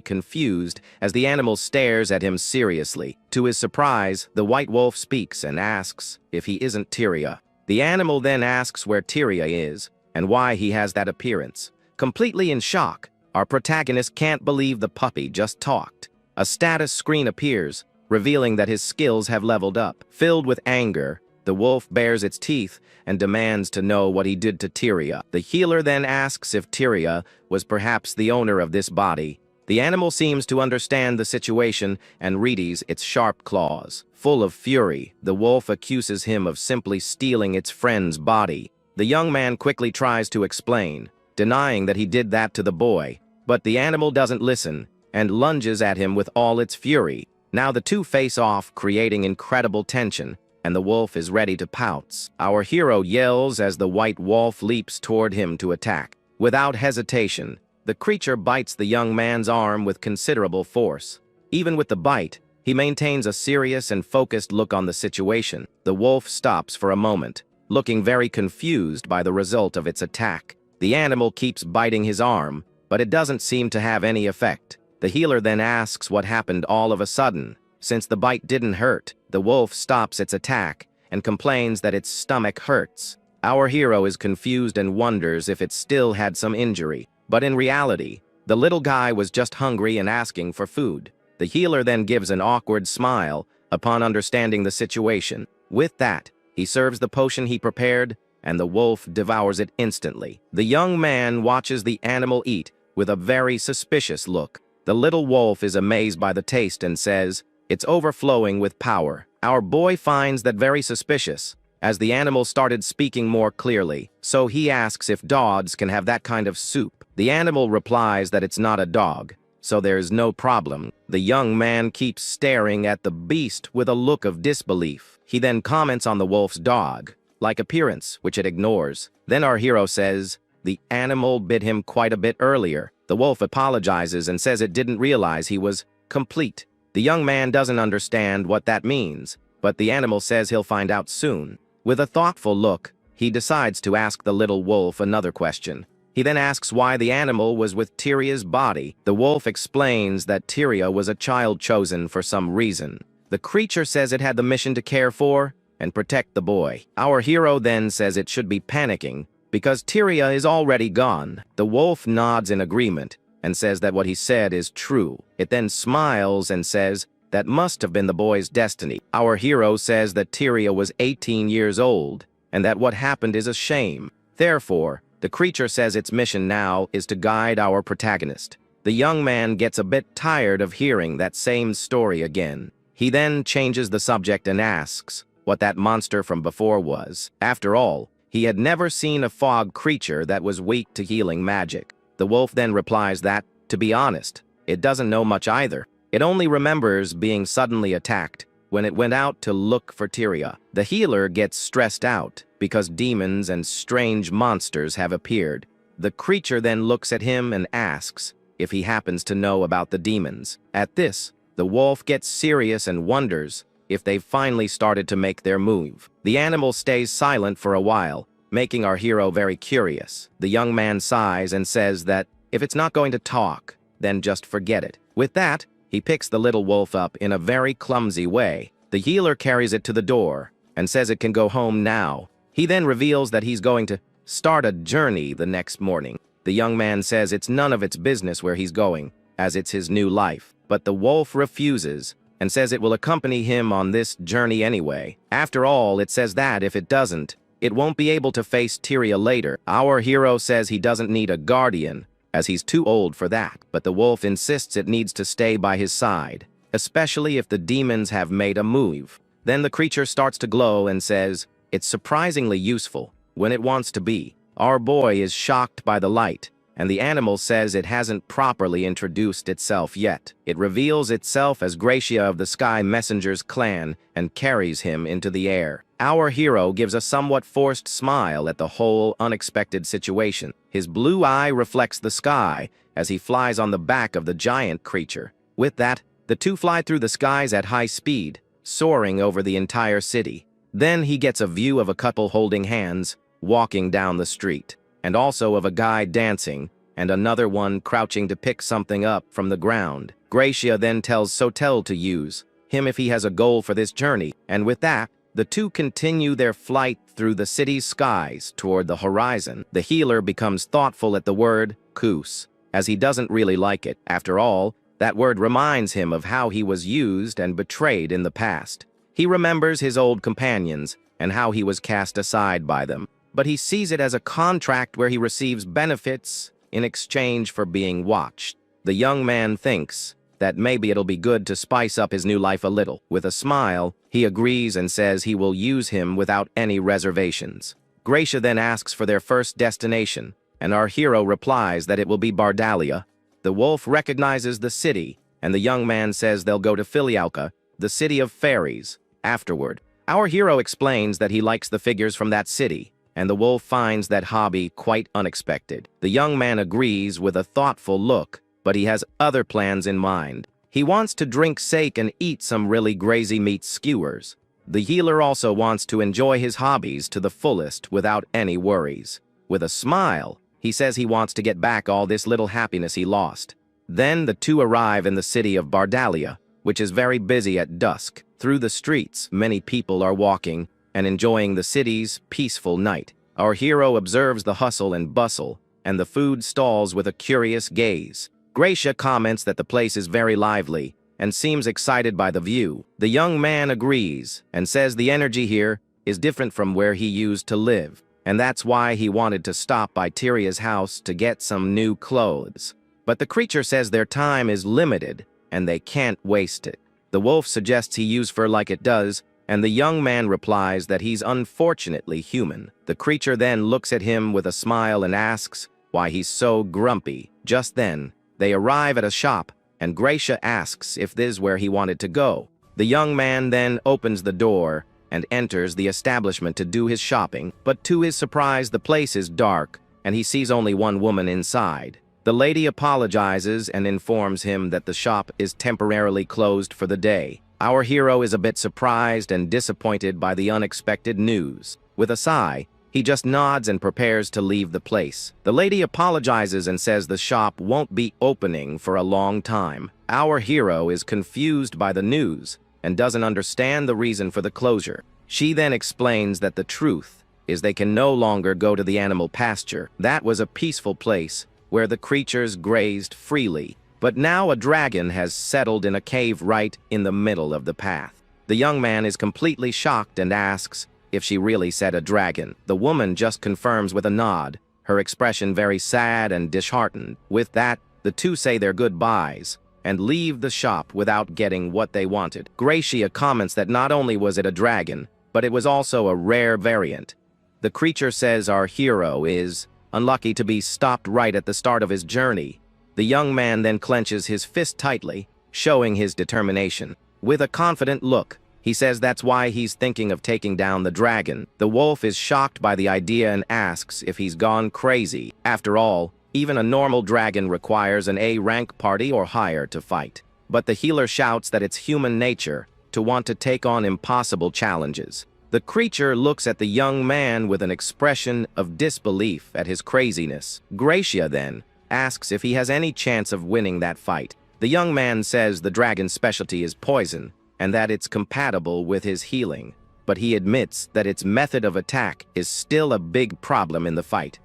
confused as the animal stares at him seriously. To his surprise, the white wolf speaks and asks if he isn't Tyria. The animal then asks where Tyria is and why he has that appearance. Completely in shock, our protagonist can't believe the puppy just talked. A status screen appears, revealing that his skills have leveled up. Filled with anger, the wolf bares its teeth and demands to know what he did to Tyria. The healer then asks if Tyria was perhaps the owner of this body. The animal seems to understand the situation and readies its sharp claws. Full of fury, the wolf accuses him of simply stealing its friend's body. The young man quickly tries to explain, denying that he did that to the boy, but the animal doesn't listen and lunges at him with all its fury. Now the two face off, creating incredible tension, and the wolf is ready to pounce. Our hero yells as the white wolf leaps toward him to attack. Without hesitation, the creature bites the young man's arm with considerable force. Even with the bite, he maintains a serious and focused look on the situation. The wolf stops for a moment, looking very confused by the result of its attack. The animal keeps biting his arm, but it doesn't seem to have any effect. The healer then asks what happened all of a sudden. Since the bite didn't hurt, the wolf stops its attack and complains that its stomach hurts. Our hero is confused and wonders if it still had some injury. But in reality, the little guy was just hungry and asking for food. The healer then gives an awkward smile upon understanding the situation. With that, he serves the potion he prepared, and the wolf devours it instantly. The young man watches the animal eat with a very suspicious look. The little wolf is amazed by the taste and says, "It's overflowing with power." Our boy finds that very suspicious, as the animal started speaking more clearly, so he asks if dogs can have that kind of soup. The animal replies that it's not a dog, so there's no problem. The young man keeps staring at the beast with a look of disbelief. He then comments on the wolf's dog-like appearance, which it ignores. Then our hero says, the animal bit him quite a bit earlier. The wolf apologizes and says it didn't realize he was complete. The young man doesn't understand what that means, but the animal says he'll find out soon. With a thoughtful look, he decides to ask the little wolf another question. He then asks why the animal was with Tyria's body. The wolf explains that Tyria was a child chosen for some reason. The creature says it had the mission to care for and protect the boy. Our hero then says it should be panicking because Tyria is already gone. The wolf nods in agreement and says that what he said is true. It then smiles and says that must have been the boy's destiny. Our hero says that Tyria was 18 years old and that what happened is a shame. Therefore, the creature says its mission now is to guide our protagonist. The young man gets a bit tired of hearing that same story again. He then changes the subject and asks what that monster from before was. After all, he had never seen a fog creature that was weak to healing magic. The wolf then replies that, to be honest, it doesn't know much either. It only remembers being suddenly attacked when it went out to look for Tyria. The healer gets stressed out because demons and strange monsters have appeared. The creature then looks at him and asks if he happens to know about the demons. At this, the wolf gets serious and wonders if they've finally started to make their move. The animal stays silent for a while, making our hero very curious. The young man sighs and says that if it's not going to talk, then just forget it. With that, he picks the little wolf up in a very clumsy way. The healer carries it to the door and says it can go home now. He then reveals that he's going to start a journey the next morning. The young man says it's none of its business where he's going, as it's his new life. But the wolf refuses and says it will accompany him on this journey anyway. After all, it says that if it doesn't, it won't be able to face Tyria later. Our hero says he doesn't need a guardian, as he's too old for that. But the wolf insists it needs to stay by his side, especially if the demons have made a move. Then the creature starts to glow and says, it's surprisingly useful when it wants to be. Our boy is shocked by the light, and the animal says it hasn't properly introduced itself yet. It reveals itself as Gracia of the Sky Messenger's clan and carries him into the air. Our hero gives a somewhat forced smile at the whole unexpected situation. His blue eye reflects the sky as he flies on the back of the giant creature. With that, the two fly through the skies at high speed, soaring over the entire city. Then he gets a view of a couple holding hands, walking down the street, and also of a guy dancing, and another one crouching to pick something up from the ground. Gracia then tells Sotel to use him if he has a goal for this journey, and with that, the two continue their flight through the city's skies toward the horizon. The healer becomes thoughtful at the word "kus," as he doesn't really like it. After all, that word reminds him of how he was used and betrayed in the past. He remembers his old companions and how he was cast aside by them, but he sees it as a contract where he receives benefits in exchange for being watched. The young man thinks that maybe it'll be good to spice up his new life a little. With a smile, he agrees and says he will use him without any reservations. Gracia then asks for their first destination, and our hero replies that it will be Bardalia. The wolf recognizes the city, and the young man says they'll go to Filialka, the city of fairies, afterward. Our hero explains that he likes the figures from that city, and the wolf finds that hobby quite unexpected. The young man agrees with a thoughtful look, but he has other plans in mind. He wants to drink sake and eat some really grazy meat skewers. The healer also wants to enjoy his hobbies to the fullest without any worries. With a smile, he says he wants to get back all this little happiness he lost. Then the two arrive in the city of Bardalia, which is very busy at dusk. Through the streets, many people are walking and enjoying the city's peaceful night. Our hero observes the hustle and bustle and the food stalls with a curious gaze. Gracia comments that the place is very lively and seems excited by the view. The young man agrees and says the energy here is different from where he used to live, and that's why he wanted to stop by Tyria's house to get some new clothes. But the creature says their time is limited and they can't waste it. The wolf suggests he use fur like it does, and the young man replies that he's unfortunately human. The creature then looks at him with a smile and asks why he's so grumpy. Just then, they arrive at a shop, and Gracia asks if this is where he wanted to go. The young man then opens the door and enters the establishment to do his shopping, but to his surprise, the place is dark, and he sees only one woman inside. The lady apologizes and informs him that the shop is temporarily closed for the day. Our hero is a bit surprised and disappointed by the unexpected news. With a sigh, he just nods and prepares to leave the place. The lady apologizes and says the shop won't be opening for a long time. Our hero is confused by the news and doesn't understand the reason for the closure. She then explains that the truth is they can no longer go to the animal pasture. That was a peaceful place where the creatures grazed freely, but now a dragon has settled in a cave right in the middle of the path. The young man is completely shocked and asks if she really said a dragon. The woman just confirms with a nod, her expression very sad and disheartened. With that, the two say their goodbyes and leave the shop without getting what they wanted. Gracia comments that not only was it a dragon, but it was also a rare variant. The creature says our hero is unlucky to be stopped right at the start of his journey. The young man then clenches his fist tightly, showing his determination. With a confident look, he says that's why he's thinking of taking down the dragon. The wolf is shocked by the idea and asks if he's gone crazy. After all, even a normal dragon requires an A-rank party or higher to fight. But the healer shouts that it's human nature to want to take on impossible challenges. The creature looks at the young man with an expression of disbelief at his craziness. Gracia then asks if he has any chance of winning that fight. The young man says the dragon's specialty is poison, and that it's compatible with his healing, but he admits that its method of attack is still a big problem in the fight.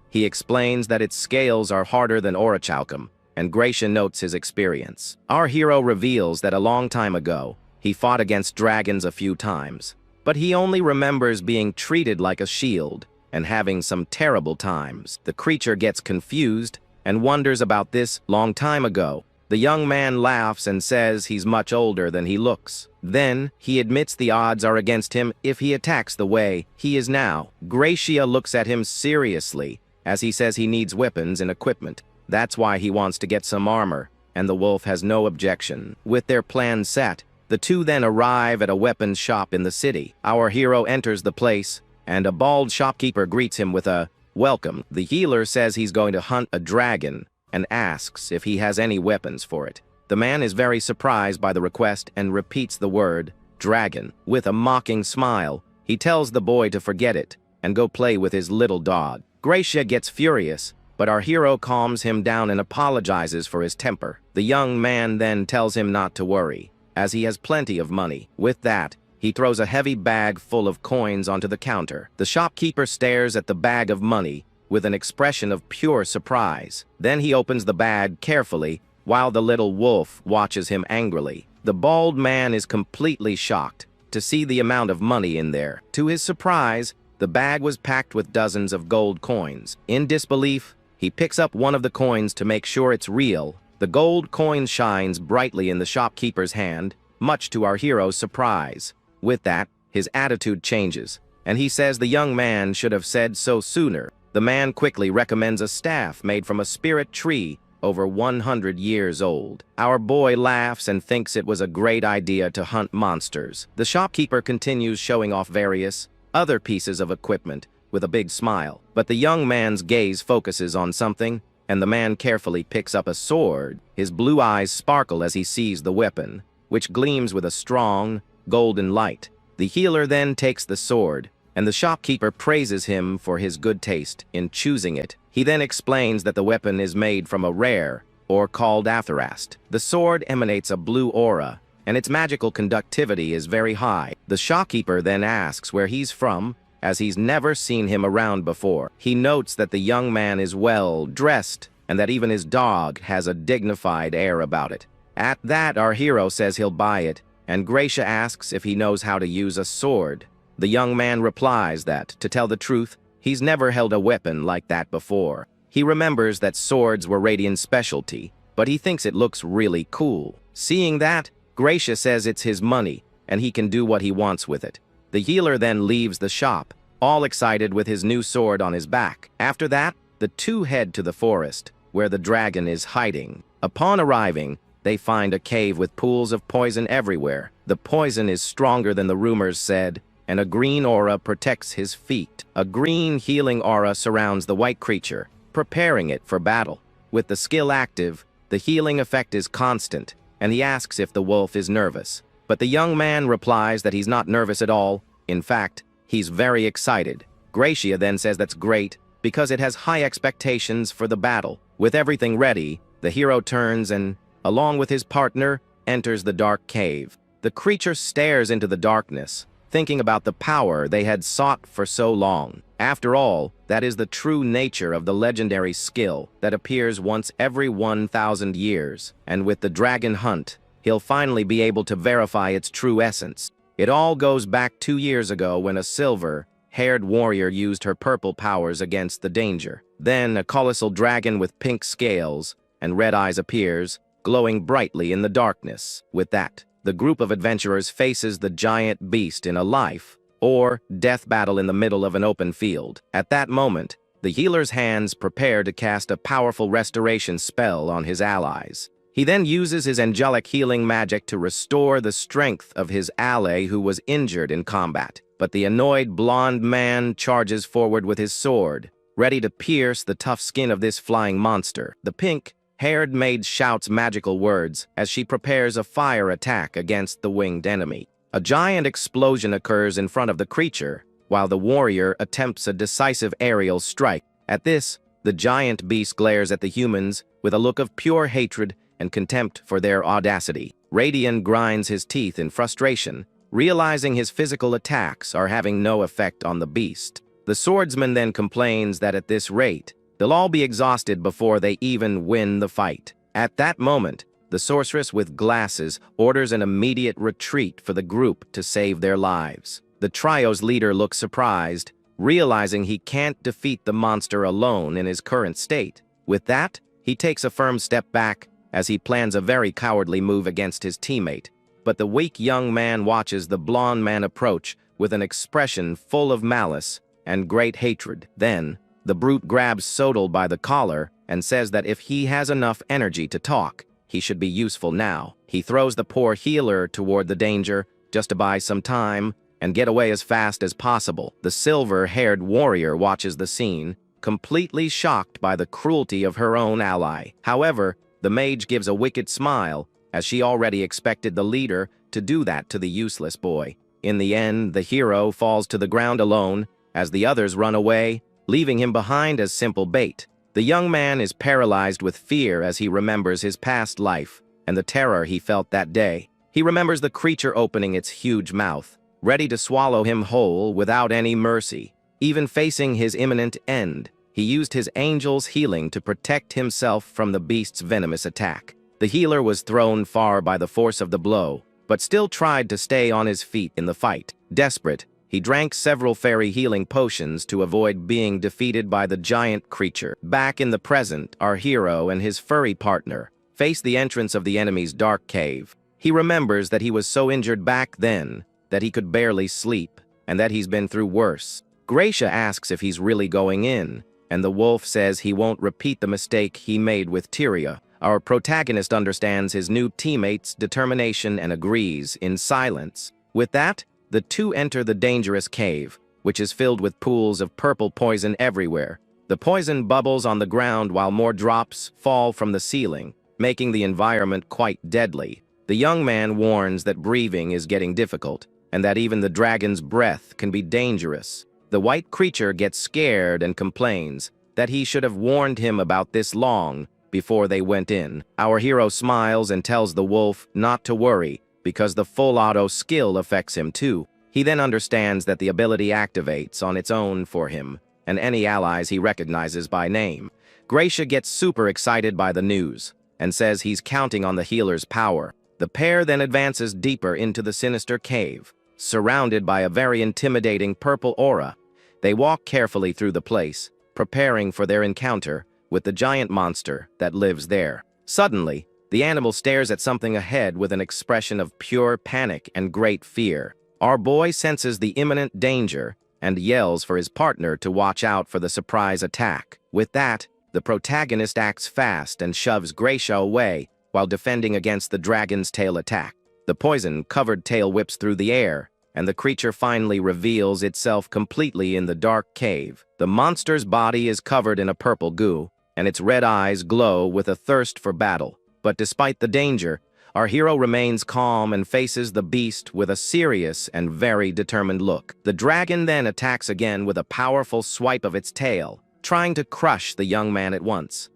He explains that its scales are harder than orichalcum, and Gracia notes his experience. Our hero reveals that a long time ago, he fought against dragons a few times, but he only remembers being treated like a shield and having some terrible times. The creature gets confused and wonders about this long time ago. The young man laughs and says he's much older than he looks. Then, he admits the odds are against him if he attacks the way he is now. Gracia looks at him seriously as he says he needs weapons and equipment. That's why he wants to get some armor, and the wolf has no objection. With their plan set, The two then arrive at a weapons shop in the city. Our hero enters the place, and a bald shopkeeper greets him with a welcome. The healer says he's going to hunt a dragon and asks if he has any weapons for it. The man is very surprised by the request and repeats the word dragon. With a mocking smile, he tells the boy to forget it and go play with his little dog. Gracia gets furious, but our hero calms him down and apologizes for his temper. The young man then tells him not to worry, as he has plenty of money. With that, he throws a heavy bag full of coins onto the counter. The shopkeeper stares at the bag of money with an expression of pure surprise. Then he opens the bag carefully, while the little wolf watches him angrily. The bald man is completely shocked to see the amount of money in there. To his surprise, the bag was packed with dozens of gold coins. In disbelief, he picks up one of the coins to make sure it's real. The gold coin shines brightly in the shopkeeper's hand, much to our hero's surprise. With that, his attitude changes, and he says the young man should have said so sooner. The man quickly recommends a staff made from a spirit tree over 100 years old. Our boy laughs and thinks it was a great idea to hunt monsters. The shopkeeper continues showing off various other pieces of equipment with a big smile, but the young man's gaze focuses on something, and the man carefully picks up a sword. His blue eyes sparkle as he sees the weapon, which gleams with a strong, golden light. The healer then takes the sword, and the shopkeeper praises him for his good taste in choosing it. He then explains that the weapon is made from a rare, or called atherast. The sword emanates a blue aura, and its magical conductivity is very high. The shopkeeper then asks where he's from, as he's never seen him around before. He notes that the young man is well dressed, and that even his dog has a dignified air about it. At that, our hero says he'll buy it, and Gracia asks if he knows how to use a sword. The young man replies that, to tell the truth, he's never held a weapon like that before. He remembers that swords were Radiant's specialty, but he thinks it looks really cool. Seeing that, Gracia says it's his money, and he can do what he wants with it. The healer then leaves the shop, all excited with his new sword on his back. After that, the two head to the forest, where the dragon is hiding. Upon arriving, they find a cave with pools of poison everywhere. The poison is stronger than the rumors said, and a green aura protects his feet. A green healing aura surrounds the white creature, preparing it for battle. With the skill active, the healing effect is constant, and he asks if the wolf is nervous. But the young man replies that he's not nervous at all. In fact, he's very excited. Gracia then says that's great, because it has high expectations for the battle. With everything ready, the hero turns and, along with his partner, enters the dark cave. The creature stares into the darkness, thinking about the power they had sought for so long. After all, that is the true nature of the legendary skill that appears once every 1,000 years, and with the dragon hunt, he'll finally be able to verify its true essence. It all goes back 2 years ago when a silver-haired warrior used her purple powers against the danger. Then a colossal dragon with pink scales and red eyes appears, glowing brightly in the darkness. With that, the group of adventurers faces the giant beast in a life or death battle in the middle of an open field. At that moment, the healer's hands prepare to cast a powerful restoration spell on his allies. He then uses his angelic healing magic to restore the strength of his ally who was injured in combat. But the annoyed blonde man charges forward with his sword, ready to pierce the tough skin of this flying monster. The pink-haired maid shouts magical words as she prepares a fire attack against the winged enemy. A giant explosion occurs in front of the creature, while the warrior attempts a decisive aerial strike. At this, the giant beast glares at the humans with a look of pure hatred and contempt for their audacity. Radian grinds his teeth in frustration, realizing his physical attacks are having no effect on the beast. The swordsman then complains that at this rate, they'll all be exhausted before they even win the fight. At that moment, the sorceress with glasses orders an immediate retreat for the group to save their lives. The trio's leader looks surprised, realizing he can't defeat the monster alone in his current state. With that, he takes a firm step back as he plans a very cowardly move against his teammate. But the weak young man watches the blonde man approach with an expression full of malice and great hatred. Then, the brute grabs Sotel by the collar and says that if he has enough energy to talk, he should be useful now. He throws the poor healer toward the danger, just to buy some time and get away as fast as possible. The silver-haired warrior watches the scene, completely shocked by the cruelty of her own ally. However, the mage gives a wicked smile, as she already expected the leader to do that to the useless boy. In the end, the hero falls to the ground alone, as the others run away, leaving him behind as simple bait. The young man is paralyzed with fear as he remembers his past life and the terror he felt that day. He remembers the creature opening its huge mouth, ready to swallow him whole without any mercy. Even facing his imminent end, he used his angel's healing to protect himself from the beast's venomous attack. The healer was thrown far by the force of the blow, but still tried to stay on his feet in the fight. Desperate, he drank several fairy healing potions to avoid being defeated by the giant creature. Back in the present, our hero and his furry partner face the entrance of the enemy's dark cave. He remembers that he was so injured back then that he could barely sleep, and that he's been through worse. Gracia asks if he's really going in, and the wolf says he won't repeat the mistake he made with Tyria. Our protagonist understands his new teammate's determination and agrees in silence. With that, the two enter the dangerous cave, which is filled with pools of purple poison everywhere. The poison bubbles on the ground while more drops fall from the ceiling, making the environment quite deadly. The young man warns that breathing is getting difficult, and that even the dragon's breath can be dangerous. The white creature gets scared and complains that he should have warned him about this long before they went in. Our hero smiles and tells the wolf not to worry, because the full auto skill affects him too. He then understands that the ability activates on its own for him, and any allies he recognizes by name. Gracia gets super excited by the news, and says he's counting on the healer's power. The pair then advances deeper into the sinister cave, surrounded by a very intimidating purple aura. They walk carefully through the place, preparing for their encounter with the giant monster that lives there. Suddenly, the animal stares at something ahead with an expression of pure panic and great fear. Our boy senses the imminent danger and yells for his partner to watch out for the surprise attack. With that, the protagonist acts fast and shoves Gracia away while defending against the dragon's tail attack. The poison-covered tail whips through the air, and the creature finally reveals itself completely in the dark cave. The monster's body is covered in a purple goo, and its red eyes glow with a thirst for battle. But despite the danger, our hero remains calm and faces the beast with a serious and very determined look. The dragon then attacks again with a powerful swipe of its tail, trying to crush the young man at once.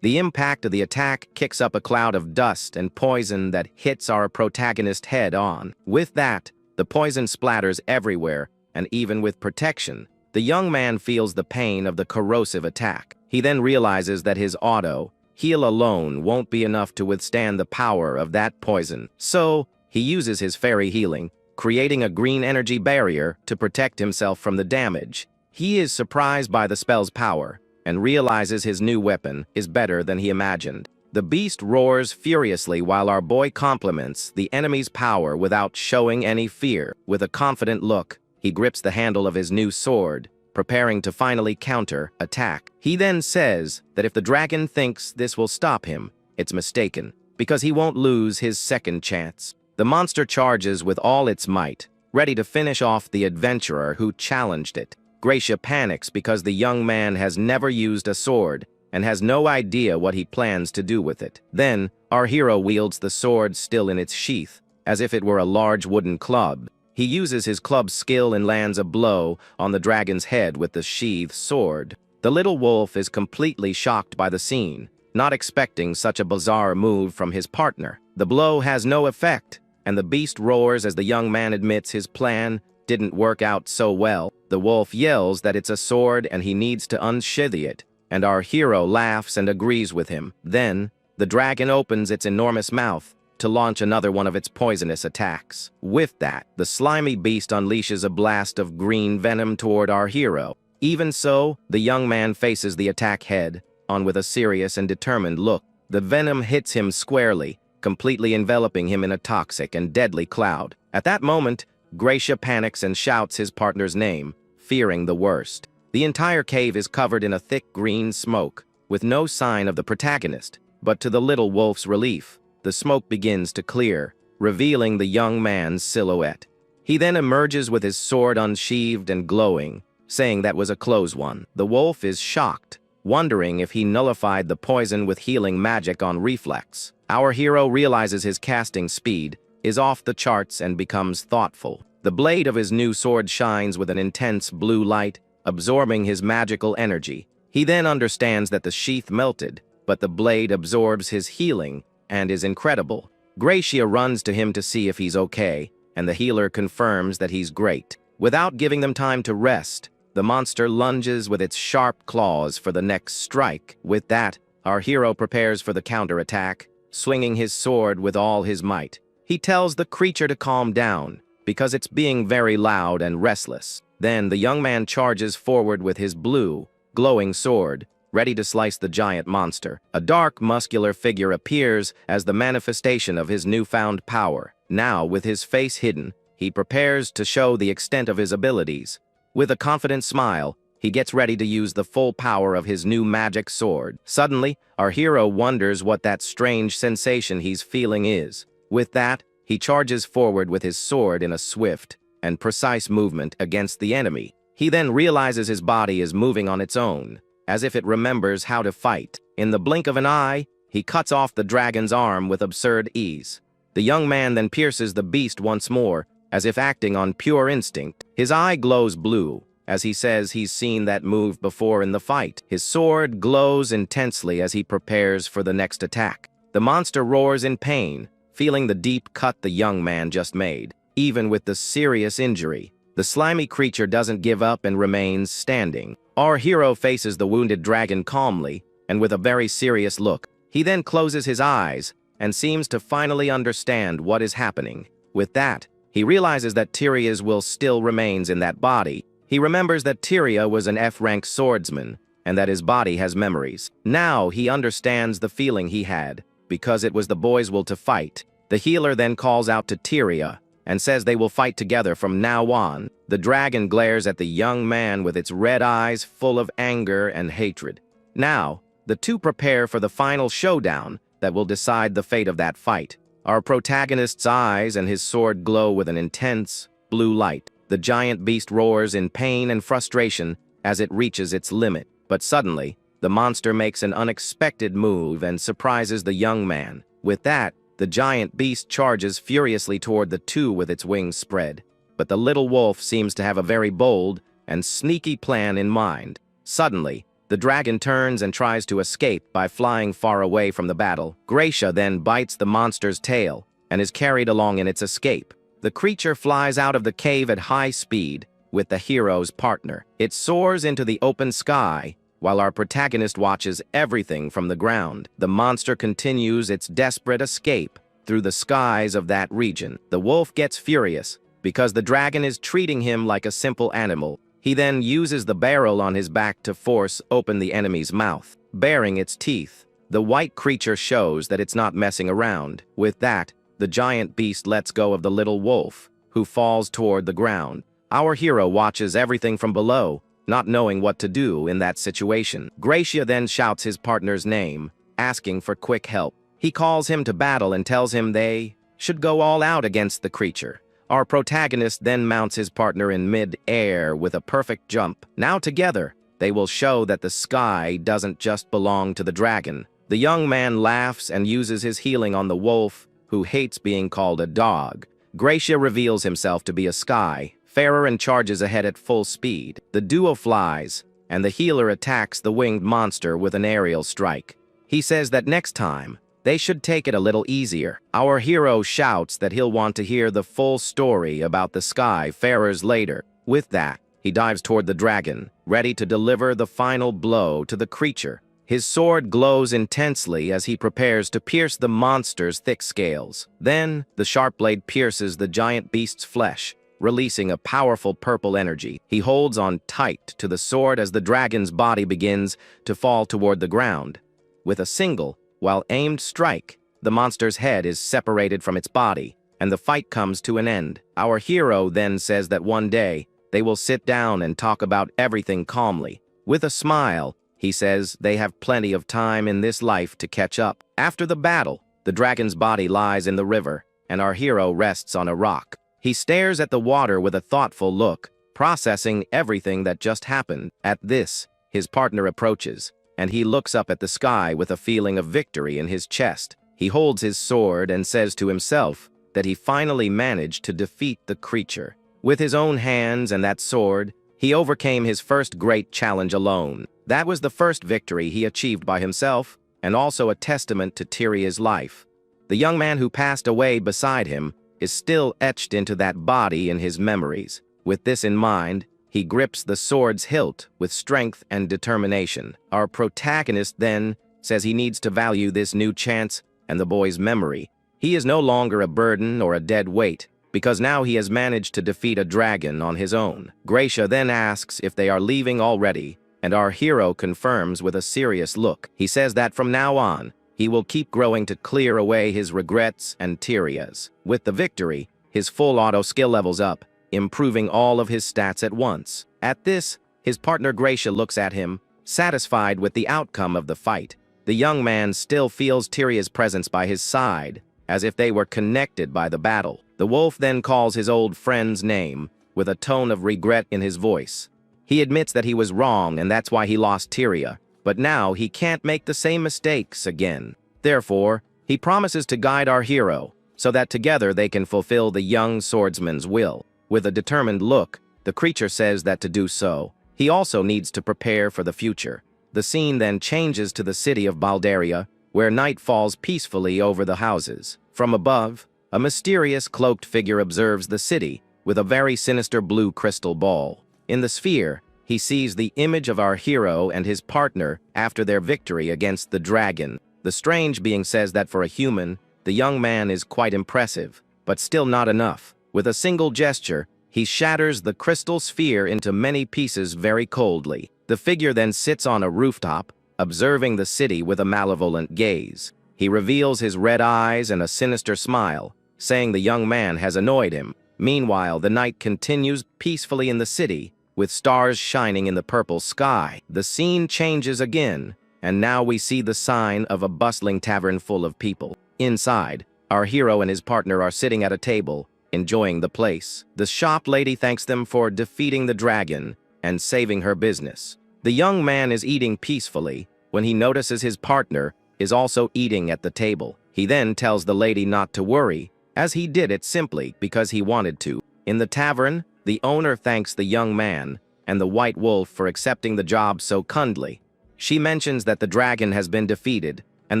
The impact of the attack kicks up a cloud of dust and poison that hits our protagonist head on. With that, the poison splatters everywhere, and even with protection, the young man feels the pain of the corrosive attack. He then realizes that his auto heal alone won't be enough to withstand the power of that poison. So, he uses his fairy healing, creating a green energy barrier to protect himself from the damage. He is surprised by the spell's power, and realizes his new weapon is better than he imagined. The beast roars furiously while our boy compliments the enemy's power without showing any fear. With a confident look, he grips the handle of his new sword, preparing to finally counter-attack. He then says that if the dragon thinks this will stop him, it's mistaken, because he won't lose his second chance. The monster charges with all its might, ready to finish off the adventurer who challenged it. Gracia panics because the young man has never used a sword and has no idea what he plans to do with it. Then, our hero wields the sword still in its sheath, as if it were a large wooden club. He uses his club's skill and lands a blow on the dragon's head with the sheathed sword. The little wolf is completely shocked by the scene, not expecting such a bizarre move from his partner. The blow has no effect, and the beast roars as the young man admits his plan didn't work out so well. The wolf yells that it's a sword and he needs to unsheath it, and our hero laughs and agrees with him. Then, the dragon opens its enormous mouth to launch another one of its poisonous attacks. With that, the slimy beast unleashes a blast of green venom toward our hero. Even so, the young man faces the attack head-on with a serious and determined look. The venom hits him squarely, completely enveloping him in a toxic and deadly cloud. At that moment, Gracia panics and shouts his partner's name, fearing the worst. The entire cave is covered in a thick green smoke, with no sign of the protagonist. But to the little wolf's relief, the smoke begins to clear, revealing the young man's silhouette. He then emerges with his sword unsheathed and glowing, saying that was a close one. The wolf is shocked, wondering if he nullified the poison with healing magic on reflex. Our hero realizes his casting speed is off the charts and becomes thoughtful. The blade of his new sword shines with an intense blue light, absorbing his magical energy. He then understands that the sheath melted, but the blade absorbs his healing and is incredible. Gracia runs to him to see if he's okay, and the healer confirms that he's great. Without giving them time to rest, the monster lunges with its sharp claws for the next strike. With that, our hero prepares for the counterattack, swinging his sword with all his might. He tells the creature to calm down, because it's being very loud and restless. Then the young man charges forward with his blue, glowing sword, ready to slice the giant monster. A dark, muscular figure appears as the manifestation of his newfound power. Now, with his face hidden, he prepares to show the extent of his abilities. With a confident smile, he gets ready to use the full power of his new magic sword. Suddenly, our hero wonders what that strange sensation he's feeling is. With that, he charges forward with his sword in a swift and precise movement against the enemy. He then realizes his body is moving on its own, as if it remembers how to fight. In the blink of an eye, he cuts off the dragon's arm with absurd ease. The young man then pierces the beast once more, as if acting on pure instinct. His eye glows blue, as he says he's seen that move before in the fight. His sword glows intensely as he prepares for the next attack. The monster roars in pain, feeling the deep cut the young man just made. Even with the serious injury, the slimy creature doesn't give up and remains standing. Our hero faces the wounded dragon calmly and with a very serious look. He then closes his eyes and seems to finally understand what is happening. With that, he realizes that Tyria's will still remains in that body. He remembers that Tyria was an F-rank swordsman and that his body has memories. Now he understands the feeling he had, because it was the boy's will to fight. The healer then calls out to Tyria and says they will fight together from now on. The dragon glares at the young man with its red eyes full of anger and hatred. Now, the two prepare for the final showdown that will decide the fate of that fight. Our protagonist's eyes and his sword glow with an intense blue light. The giant beast roars in pain and frustration as it reaches its limit. But suddenly, the monster makes an unexpected move and surprises the young man. With that, the giant beast charges furiously toward the two with its wings spread. But the little wolf seems to have a very bold and sneaky plan in mind. Suddenly, the dragon turns and tries to escape by flying far away from the battle. Gracia then bites the monster's tail and is carried along in its escape. The creature flies out of the cave at high speed with the hero's partner. It soars into the open sky, while our protagonist watches everything from the ground. The monster continues its desperate escape through the skies of that region. The wolf gets furious because the dragon is treating him like a simple animal. He then uses the barrel on his back to force open the enemy's mouth. Baring its teeth, the white creature shows that it's not messing around. With that, the giant beast lets go of the little wolf, who falls toward the ground. Our hero watches everything from below, not knowing what to do in that situation. Gracia then shouts his partner's name, asking for quick help. He calls him to battle and tells him they should go all out against the creature. Our protagonist then mounts his partner in mid-air with a perfect jump. Now together, they will show that the sky doesn't just belong to the dragon. The young man laughs and uses his healing on the wolf, who hates being called a dog. Gracia reveals himself to be a sky farer and charges ahead at full speed. The duo flies, and the healer attacks the winged monster with an aerial strike. He says that next time, they should take it a little easier. Our hero shouts that he'll want to hear the full story about the sky farers later. With that, he dives toward the dragon, ready to deliver the final blow to the creature. His sword glows intensely as he prepares to pierce the monster's thick scales. Then, the sharp blade pierces the giant beast's flesh, releasing a powerful purple energy. He holds on tight to the sword as the dragon's body begins to fall toward the ground. With a single, well-aimed strike, the monster's head is separated from its body, and the fight comes to an end. Our hero then says that one day, they will sit down and talk about everything calmly. With a smile, he says they have plenty of time in this life to catch up. After the battle, The dragon's body lies in the river, and our hero rests on a rock. He stares at the water with a thoughtful look, processing everything that just happened. At this, his partner approaches, and he looks up at the sky with a feeling of victory in his chest. He holds his sword and says to himself that he finally managed to defeat the creature. With his own hands and that sword, he overcame his first great challenge alone. That was the first victory he achieved by himself, and also a testament to Tyria's life. The young man who passed away beside him is still etched into that body in his memories. With this in mind, he grips the sword's hilt with strength and determination. Our protagonist then says he needs to value this new chance and the boy's memory. He is no longer a burden or a dead weight, because now he has managed to defeat a dragon on his own. Gracia then asks if they are leaving already, and our hero confirms with a serious look. He says that from now on, he will keep growing to clear away his regrets and Tyria's. With the victory, his full auto skill levels up, improving all of his stats at once. At this, his partner Gracia looks at him, satisfied with the outcome of the fight. The young man still feels Tyria's presence by his side, as if they were connected by the battle. The wolf then calls his old friend's name, with a tone of regret in his voice. He admits that he was wrong and that's why he lost Tyria, but now he can't make the same mistakes again. Therefore, he promises to guide our hero, so that together they can fulfill the young swordsman's will. With a determined look, the creature says that to do so, he also needs to prepare for the future. The scene then changes to the city of Balderia, where night falls peacefully over the houses. From above, a mysterious cloaked figure observes the city with a very sinister blue crystal ball. In the sphere, he sees the image of our hero and his partner after their victory against the dragon. The strange being says that for a human, the young man is quite impressive, but still not enough. With a single gesture, he shatters the crystal sphere into many pieces very coldly. The figure then sits on a rooftop, observing the city with a malevolent gaze. He reveals his red eyes and a sinister smile, saying the young man has annoyed him. Meanwhile, the night continues peacefully in the city, with stars shining in the purple sky. The scene changes again, and now we see the sign of a bustling tavern full of people. Inside, our hero and his partner are sitting at a table, enjoying the place. The shop lady thanks them for defeating the dragon and saving her business. The young man is eating peacefully when he notices his partner is also eating at the table. He then tells the lady not to worry, as he did it simply because he wanted to. In the tavern, the owner thanks the young man and the white wolf for accepting the job so kindly. She mentions that the dragon has been defeated and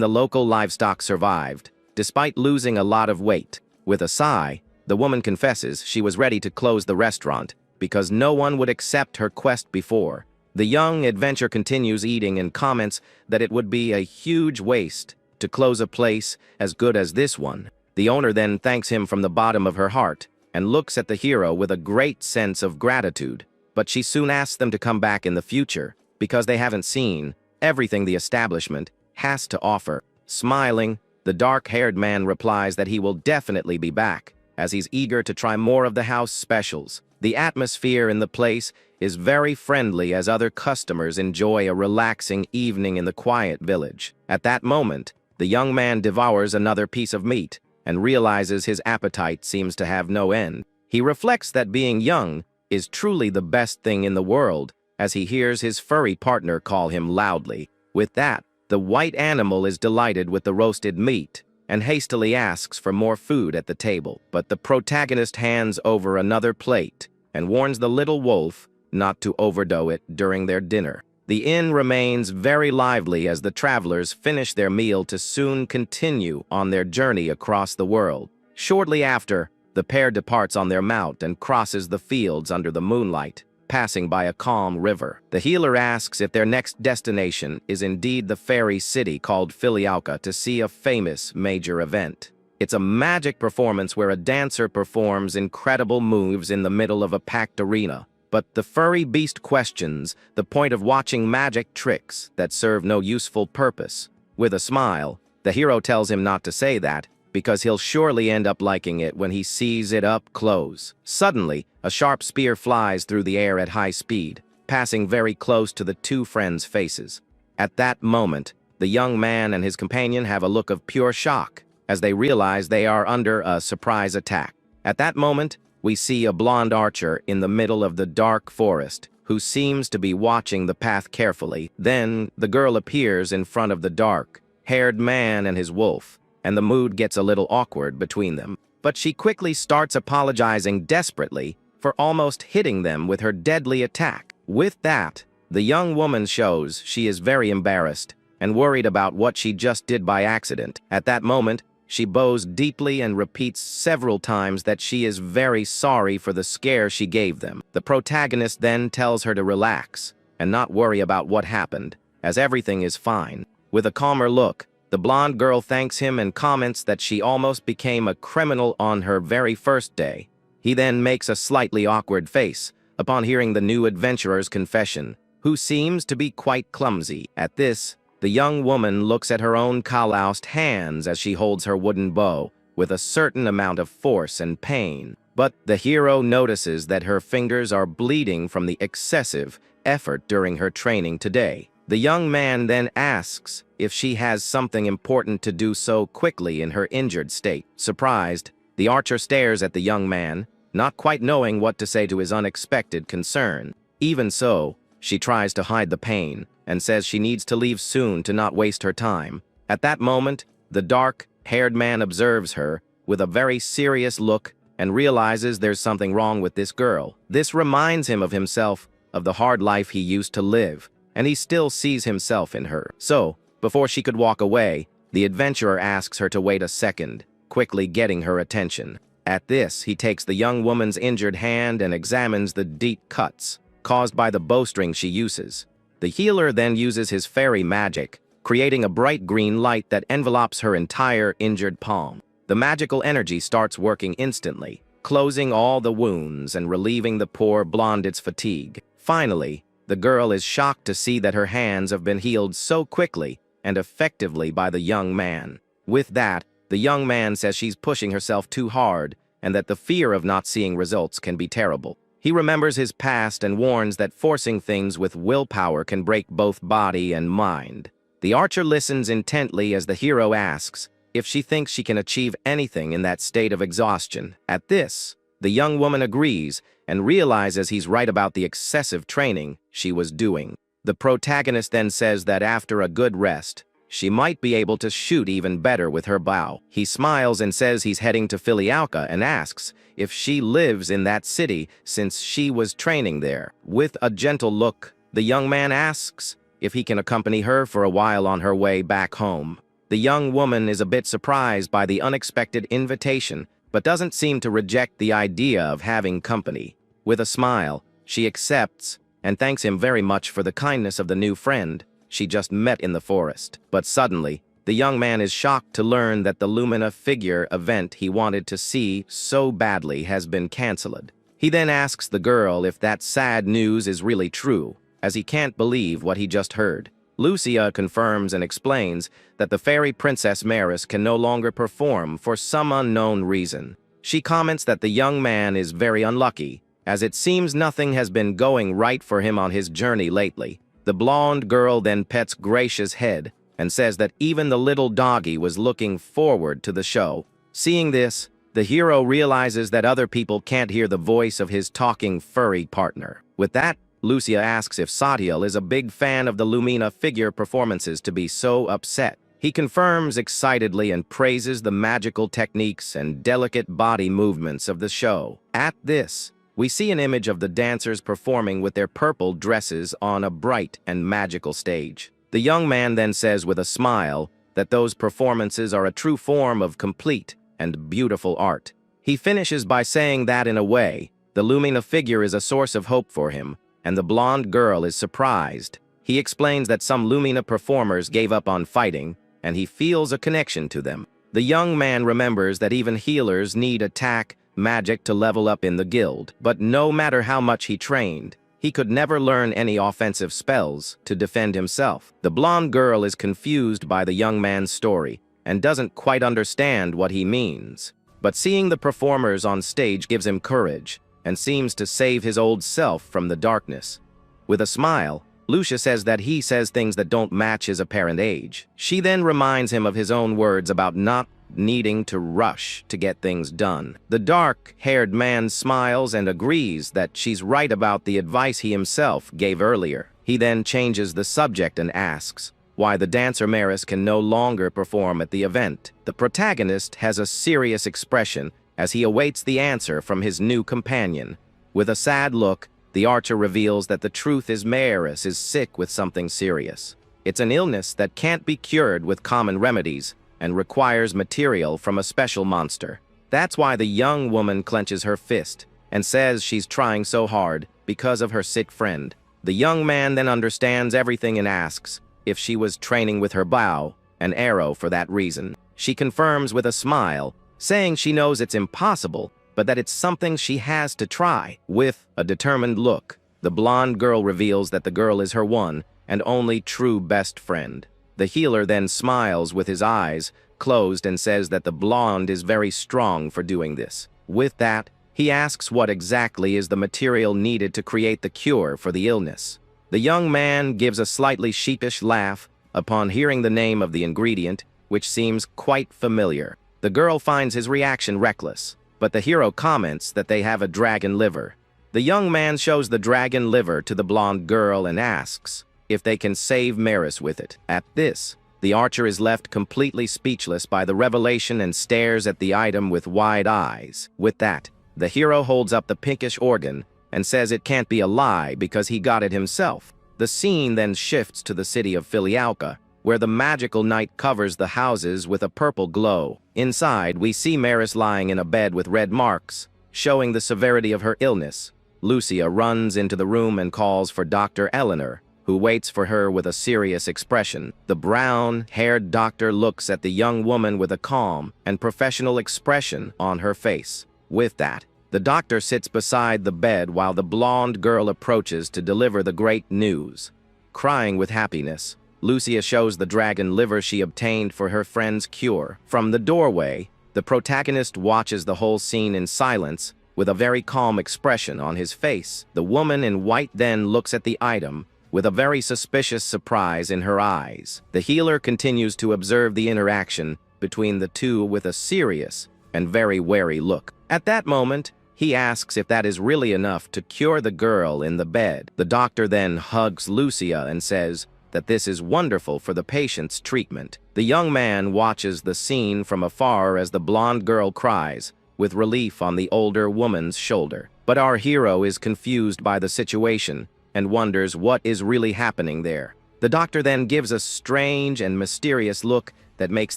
the local livestock survived, despite losing a lot of weight. With a sigh, the woman confesses she was ready to close the restaurant because no one would accept her quest before. The young adventurer continues eating and comments that it would be a huge waste to close a place as good as this one. The owner then thanks him from the bottom of her heart and looks at the hero with a great sense of gratitude. But she soon asks them to come back in the future because they haven't seen everything the establishment has to offer. Smiling, the dark-haired man replies that he will definitely be back, as he's eager to try more of the house specials. The atmosphere in the place is very friendly as other customers enjoy a relaxing evening in the quiet village. At that moment, the young man devours another piece of meat and realizes his appetite seems to have no end. He reflects that being young is truly the best thing in the world as he hears his furry partner call him loudly. With that, the white animal is delighted with the roasted meat and hastily asks for more food at the table. But the protagonist hands over another plate and warns the little wolf not to overdo it during their dinner. The inn remains very lively as the travelers finish their meal to soon continue on their journey across the world. Shortly after, the pair departs on their mount and crosses the fields under the moonlight, passing by a calm river. The healer asks if their next destination is indeed the fairy city called Filialka to see a famous major event. It's a magic performance where a dancer performs incredible moves in the middle of a packed arena. But the furry beast questions the point of watching magic tricks that serve no useful purpose. With a smile, the hero tells him not to say that, because he'll surely end up liking it when he sees it up close. Suddenly, a sharp spear flies through the air at high speed, passing very close to the two friends' faces. At that moment, the young man and his companion have a look of pure shock. as they realize they are under a surprise attack. At that moment, we see a blonde archer in the middle of the dark forest, who seems to be watching the path carefully. Then, the girl appears in front of the dark-haired man and his wolf, and the mood gets a little awkward between them. But she quickly starts apologizing desperately for almost hitting them with her deadly attack. With that, the young woman shows she is very embarrassed and worried about what she just did by accident. At that moment, she bows deeply and repeats several times that she is very sorry for the scare she gave them. The protagonist then tells her to relax and not worry about what happened, as everything is fine. With a calmer look, the blonde girl thanks him and comments that she almost became a criminal on her very first day. He then makes a slightly awkward face upon hearing the new adventurer's confession, who seems to be quite clumsy. At this, the young woman looks at her own calloused hands as she holds her wooden bow with a certain amount of force and pain. But the hero notices that her fingers are bleeding from the excessive effort during her training today. The young man then asks if she has something important to do so quickly in her injured state. Surprised, the archer stares at the young man, not quite knowing what to say to his unexpected concern. Even so, she tries to hide the pain and says she needs to leave soon to not waste her time. At that moment, the dark-haired man observes her with a very serious look and realizes there's something wrong with this girl. This reminds him of himself, of the hard life he used to live, and he still sees himself in her. So, before she could walk away, the adventurer asks her to wait a second, quickly getting her attention. At this, he takes the young woman's injured hand and examines the deep cuts caused by the bowstring she uses. The healer then uses his fairy magic, creating a bright green light that envelopes her entire injured palm. The magical energy starts working instantly, closing all the wounds and relieving the poor blonde's fatigue. Finally, the girl is shocked to see that her hands have been healed so quickly and effectively by the young man. With that, the young man says she's pushing herself too hard and that the fear of not seeing results can be terrible. He remembers his past and warns that forcing things with willpower can break both body and mind. The archer listens intently as the hero asks if she thinks she can achieve anything in that state of exhaustion. At this, the young woman agrees and realizes he's right about the excessive training she was doing. The protagonist then says that after a good rest, she might be able to shoot even better with her bow. He smiles and says he's heading to Philiauka and asks if she lives in that city since she was training there. With a gentle look, the young man asks if he can accompany her for a while on her way back home. The young woman is a bit surprised by the unexpected invitation, but doesn't seem to reject the idea of having company. With a smile, she accepts and thanks him very much for the kindness of the new friend she just met in the forest. But suddenly, the young man is shocked to learn that the Lumina figure event he wanted to see so badly has been cancelled. He then asks the girl if that sad news is really true, as he can't believe what he just heard. Lucia confirms and explains that the fairy princess Maris can no longer perform for some unknown reason. She comments that the young man is very unlucky, as it seems nothing has been going right for him on his journey lately. The blonde girl then pets Gracia's head and says that even the little doggy was looking forward to the show. Seeing this, the hero realizes that other people can't hear the voice of his talking furry partner. With that, Lucia asks if Sotel is a big fan of the Lumina figure performances to be so upset. He confirms excitedly and praises the magical techniques and delicate body movements of the show. At this, we see an image of the dancers performing with their purple dresses on a bright and magical stage. The young man then says with a smile that those performances are a true form of complete and beautiful art. He finishes by saying that in a way, the Lumina figure is a source of hope for him, and the blonde girl is surprised. He explains that some Lumina performers gave up on fighting, and he feels a connection to them. The young man remembers that even healers need attack magic to level up in the guild, but no matter how much he trained, he could never learn any offensive spells to defend himself. The blonde girl is confused by the young man's story and doesn't quite understand what he means. But seeing the performers on stage gives him courage and seems to save his old self from the darkness. With a smile, Lucia says that he says things that don't match his apparent age. She then reminds him of his own words about not needing to rush to get things done. The dark-haired man smiles and agrees that she's right about the advice he himself gave earlier. He then changes the subject and asks why the dancer Maris can no longer perform at the event. The protagonist has a serious expression as he awaits the answer from his new companion. With a sad look, the archer reveals that the truth is Maris is sick with something serious. It's an illness that can't be cured with common remedies and requires material from a special monster. That's why the young woman clenches her fist and says she's trying so hard because of her sick friend. The young man then understands everything and asks if she was training with her bow and arrow for that reason. She confirms with a smile, saying she knows it's impossible, but that it's something she has to try. With a determined look, the blonde girl reveals that the girl is her one and only true best friend. The healer then smiles with his eyes closed and says that the blonde is very strong for doing this. With that, he asks what exactly is the material needed to create the cure for the illness. The young man gives a slightly sheepish laugh upon hearing the name of the ingredient, which seems quite familiar. The girl finds his reaction reckless, but the hero comments that they have a dragon liver. The young man shows the dragon liver to the blonde girl and asks if they can save Maris with it. At this, the archer is left completely speechless by the revelation and stares at the item with wide eyes. With that, the hero holds up the pinkish organ and says it can't be a lie because he got it himself. The scene then shifts to the city of Filialka, where the magical night covers the houses with a purple glow. Inside, we see Maris lying in a bed with red marks, showing the severity of her illness. Lucia runs into the room and calls for Dr. Eleanor, who waits for her with a serious expression. The brown-haired doctor looks at the young woman with a calm and professional expression on her face. With that, the doctor sits beside the bed while the blonde girl approaches to deliver the great news. Crying with happiness, Lucia shows the dragon liver she obtained for her friend's cure. From the doorway, the protagonist watches the whole scene in silence with a very calm expression on his face. The woman in white then looks at the item with a very suspicious surprise in her eyes. The healer continues to observe the interaction between the two with a serious and very wary look. At that moment, he asks if that is really enough to cure the girl in the bed. The doctor then hugs Lucia and says that this is wonderful for the patient's treatment. The young man watches the scene from afar as the blonde girl cries, with relief on the older woman's shoulder. But our hero is confused by the situation and wonders what is really happening there. The doctor then gives a strange and mysterious look that makes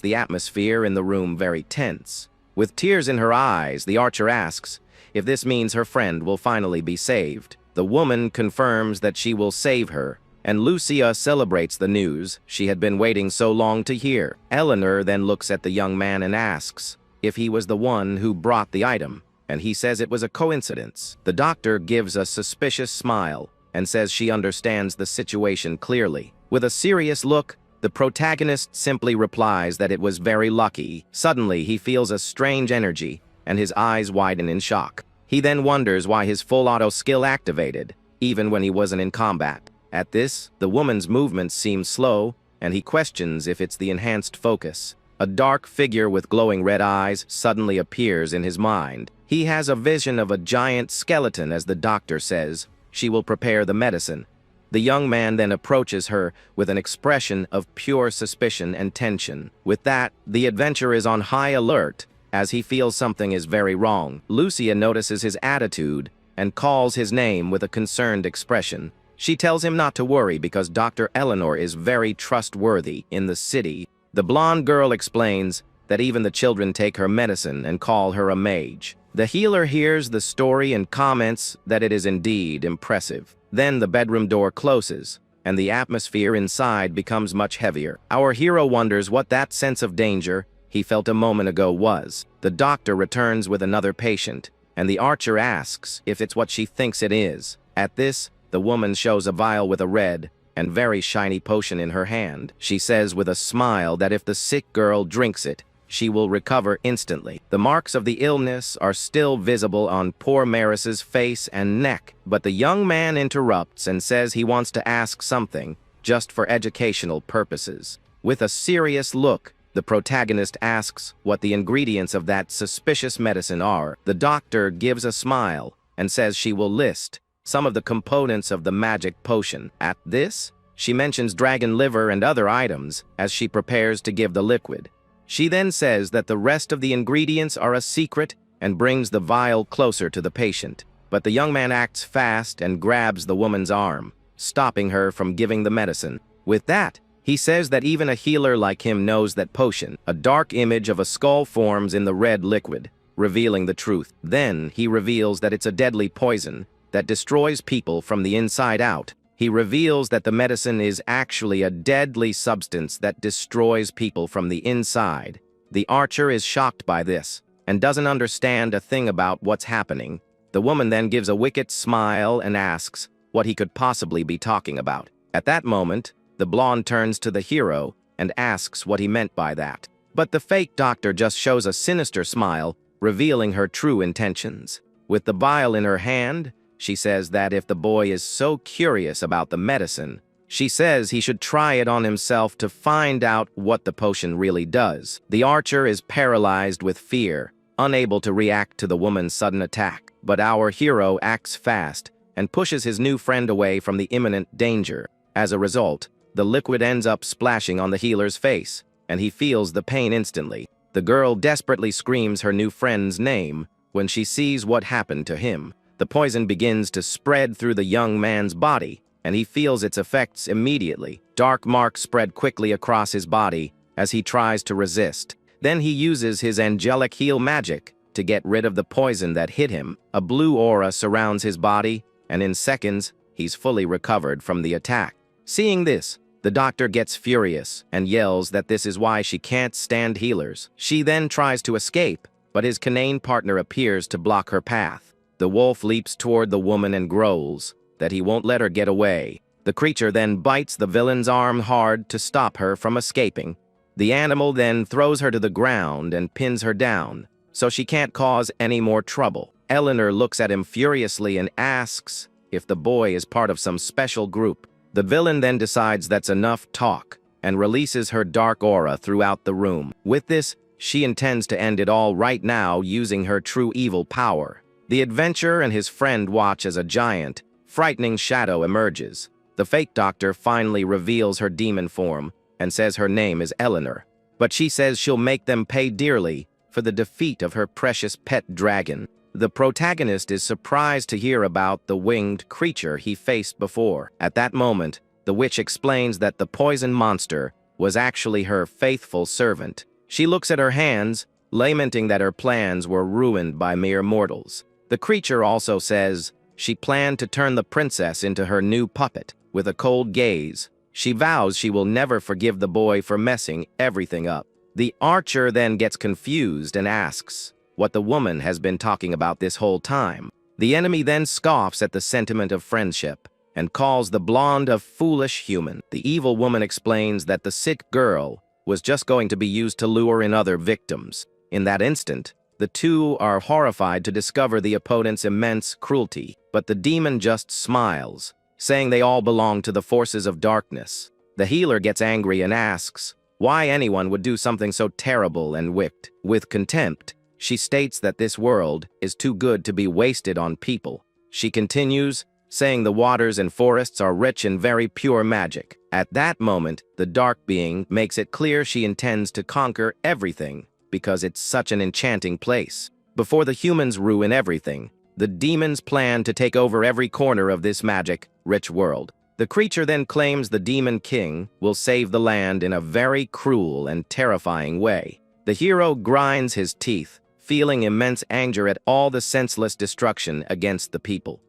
the atmosphere in the room very tense. With tears in her eyes, the archer asks if this means her friend will finally be saved. The woman confirms that she will save her, and Lucia celebrates the news she had been waiting so long to hear. Eleanor then looks at the young man and asks if he was the one who brought the item, and he says it was a coincidence. The doctor gives a suspicious smile and says she understands the situation clearly. With a serious look, the protagonist simply replies that it was very lucky. Suddenly, he feels a strange energy, and his eyes widen in shock. He then wonders why his full auto skill activated, even when he wasn't in combat. At this, the woman's movements seem slow, and he questions if it's the enhanced focus. A dark figure with glowing red eyes suddenly appears in his mind. He has a vision of a giant skeleton as the doctor says she will prepare the medicine. The young man then approaches her with an expression of pure suspicion and tension. With that, the adventurer is on high alert as he feels something is very wrong. Lucia notices his attitude and calls his name with a concerned expression. She tells him not to worry because Dr. Eleanor is very trustworthy in the city. The blonde girl explains that even the children take her medicine and call her a mage. The healer hears the story and comments that it is indeed impressive. Then the bedroom door closes, and the atmosphere inside becomes much heavier. Our hero wonders what that sense of danger he felt a moment ago was. The doctor returns with another patient, and the archer asks if it's what she thinks it is. At this, the woman shows a vial with a red and very shiny potion in her hand. She says with a smile that if the sick girl drinks it, she will recover instantly. The marks of the illness are still visible on poor Maris's face and neck, but the young man interrupts and says he wants to ask something just for educational purposes. With a serious look, The protagonist asks what the ingredients of that suspicious medicine are. The doctor gives a smile and says she will list some of the components of the magic potion. At this, she mentions dragon liver and other items as she prepares to give the liquid. She then says that the rest of the ingredients are a secret and brings the vial closer to the patient. But the young man acts fast and grabs the woman's arm, stopping her from giving the medicine. With that, he says that even a healer like him knows that potion. A dark image of a skull forms in the red liquid, revealing the truth. Then he reveals that it's a deadly poison that destroys people from the inside out. He reveals that the medicine is actually a deadly substance that destroys people from the inside. The archer is shocked by this and doesn't understand a thing about what's happening. The woman then gives a wicked smile and asks what he could possibly be talking about. At that moment, the blonde turns to the hero and asks what he meant by that. But the fake doctor just shows a sinister smile, revealing her true intentions. With the vial in her hand, she says that if the boy is so curious about the medicine, she says he should try it on himself to find out what the potion really does. The archer is paralyzed with fear, unable to react to the woman's sudden attack. But our hero acts fast and pushes his new friend away from the imminent danger. As a result, the liquid ends up splashing on the healer's face, and he feels the pain instantly. The girl desperately screams her new friend's name when she sees what happened to him. The poison begins to spread through the young man's body, and he feels its effects immediately. Dark marks spread quickly across his body as he tries to resist. Then he uses his angelic heal magic to get rid of the poison that hit him. A blue aura surrounds his body, and in seconds, he's fully recovered from the attack. Seeing this, the doctor gets furious and yells that this is why she can't stand healers. She then tries to escape, but his canine partner appears to block her path. The wolf leaps toward the woman and growls that he won't let her get away. The creature then bites the villain's arm hard to stop her from escaping. The animal then throws her to the ground and pins her down, so she can't cause any more trouble. Eleanor looks at him furiously and asks if the boy is part of some special group. The villain then decides that's enough talk and releases her dark aura throughout the room. With this, she intends to end it all right now using her true evil power. The adventurer and his friend watch as a giant, frightening shadow emerges. The fake doctor finally reveals her demon form and says her name is Eleanor, but she says she'll make them pay dearly for the defeat of her precious pet dragon. The protagonist is surprised to hear about the winged creature he faced before. At that moment, the witch explains that the poison monster was actually her faithful servant. She looks at her hands, lamenting that her plans were ruined by mere mortals. The creature also says she planned to turn the princess into her new puppet. With a cold gaze, she vows she will never forgive the boy for messing everything up. The archer then gets confused and asks what the woman has been talking about this whole time. The enemy then scoffs at the sentiment of friendship and calls the blonde a foolish human. The evil woman explains that the sick girl was just going to be used to lure in other victims. In that instant, the two are horrified to discover the opponent's immense cruelty, but the demon just smiles, saying they all belong to the forces of darkness. The healer gets angry and asks why anyone would do something so terrible and wicked. With contempt, she states that this world is too good to be wasted on people. She continues, saying the waters and forests are rich in very pure magic. At that moment, the dark being makes it clear she intends to conquer everything because it's such an enchanting place. Before the humans ruin everything, the demons plan to take over every corner of this magic, rich world. The creature then claims the demon king will save the land in a very cruel and terrifying way. The hero grinds his teeth, feeling immense anger at all the senseless destruction against the people.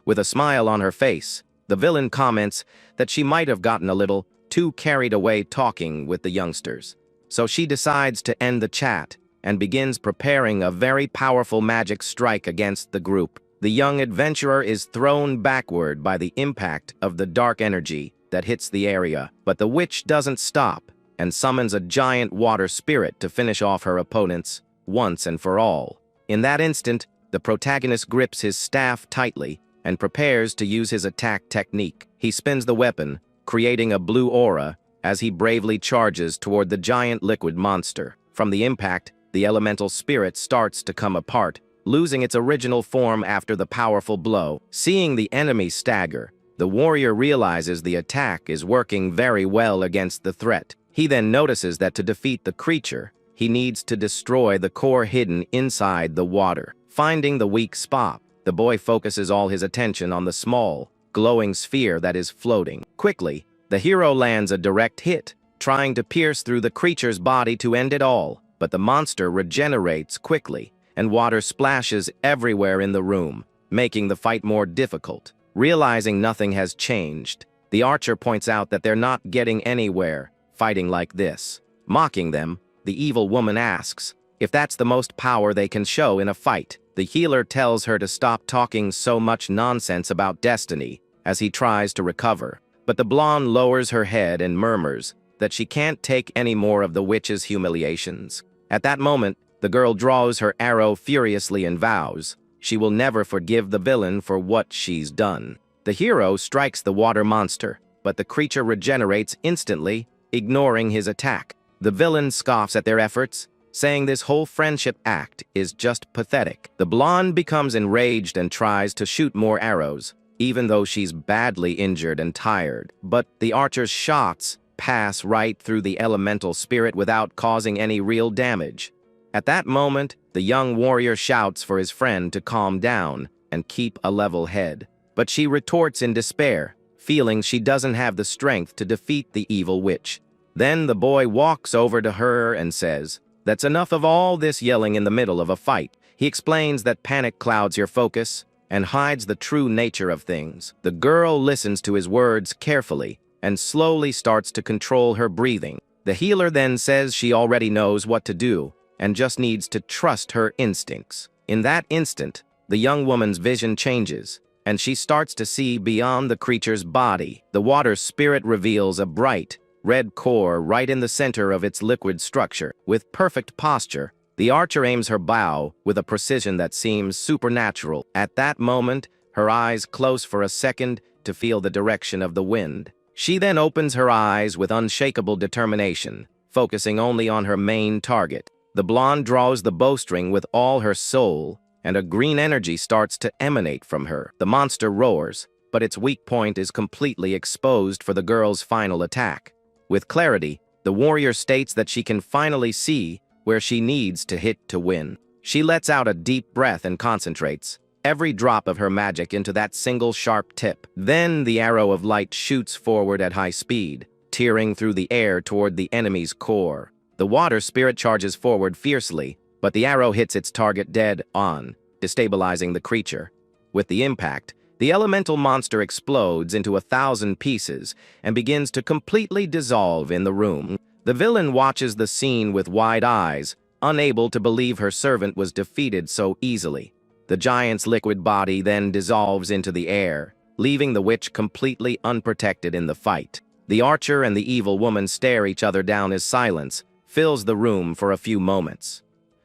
With a smile on her face, the villain comments that she might have gotten a little too carried away talking with the youngsters. So she decides to end the chat and begins preparing a very powerful magic strike against the group. The young adventurer is thrown backward by the impact of the dark energy that hits the area, but the witch doesn't stop and summons a giant water spirit to finish off her opponents once and for all. In that instant, the protagonist grips his staff tightly and prepares to use his attack technique. He spins the weapon, creating a blue aura as he bravely charges toward the giant liquid monster. From the impact, the elemental spirit starts to come apart, losing its original form after the powerful blow. Seeing the enemy stagger, the warrior realizes the attack is working very well against the threat. He then notices that to defeat the creature, he needs to destroy the core hidden inside the water. Finding the weak spot, the boy focuses all his attention on the small, glowing sphere that is floating. Quickly, the hero lands a direct hit, trying to pierce through the creature's body to end it all, but the monster regenerates quickly, and water splashes everywhere in the room, making the fight more difficult. Realizing nothing has changed, the archer points out that they're not getting anywhere fighting like this. Mocking them, the evil woman asks if that's the most power they can show in a fight. The healer tells her to stop talking so much nonsense about destiny as he tries to recover, but the blonde lowers her head and murmurs that she can't take any more of the witch's humiliations. At that moment, the girl draws her arrow furiously and vows she will never forgive the villain for what she's done. The hero strikes the water monster, but the creature regenerates instantly, ignoring his attack. The villain scoffs at their efforts, saying this whole friendship act is just pathetic. The blonde becomes enraged and tries to shoot more arrows, even though she's badly injured and tired. But the archer's shots pass right through the elemental spirit without causing any real damage. At that moment, the young warrior shouts for his friend to calm down and keep a level head. But she retorts in despair, feeling she doesn't have the strength to defeat the evil witch. Then the boy walks over to her and says, "That's enough of all this yelling in the middle of a fight." He explains that panic clouds your focus and hides the true nature of things. The girl listens to his words carefully and slowly starts to control her breathing. The healer then says she already knows what to do and just needs to trust her instincts. In that instant, the young woman's vision changes, and she starts to see beyond the creature's body. The water spirit reveals a bright, red core right in the center of its liquid structure. With perfect posture, the archer aims her bow with a precision that seems supernatural. At that moment, her eyes close for a second to feel the direction of the wind. She then opens her eyes with unshakable determination, focusing only on her main target. The blonde draws the bowstring with all her soul, and a green energy starts to emanate from her. The monster roars, but its weak point is completely exposed for the girl's final attack. With clarity, the warrior states that she can finally see where she needs to hit to win. She lets out a deep breath and concentrates every drop of her magic into that single sharp tip. Then the arrow of light shoots forward at high speed, tearing through the air toward the enemy's core. The water spirit charges forward fiercely, but the arrow hits its target dead on, destabilizing the creature. With the impact, the elemental monster explodes into 1,000 pieces and begins to completely dissolve in the room. The villain watches the scene with wide eyes, unable to believe her servant was defeated so easily. The giant's liquid body then dissolves into the air, leaving the witch completely unprotected in the fight. The archer and the evil woman stare each other down as silence fills the room for a few moments.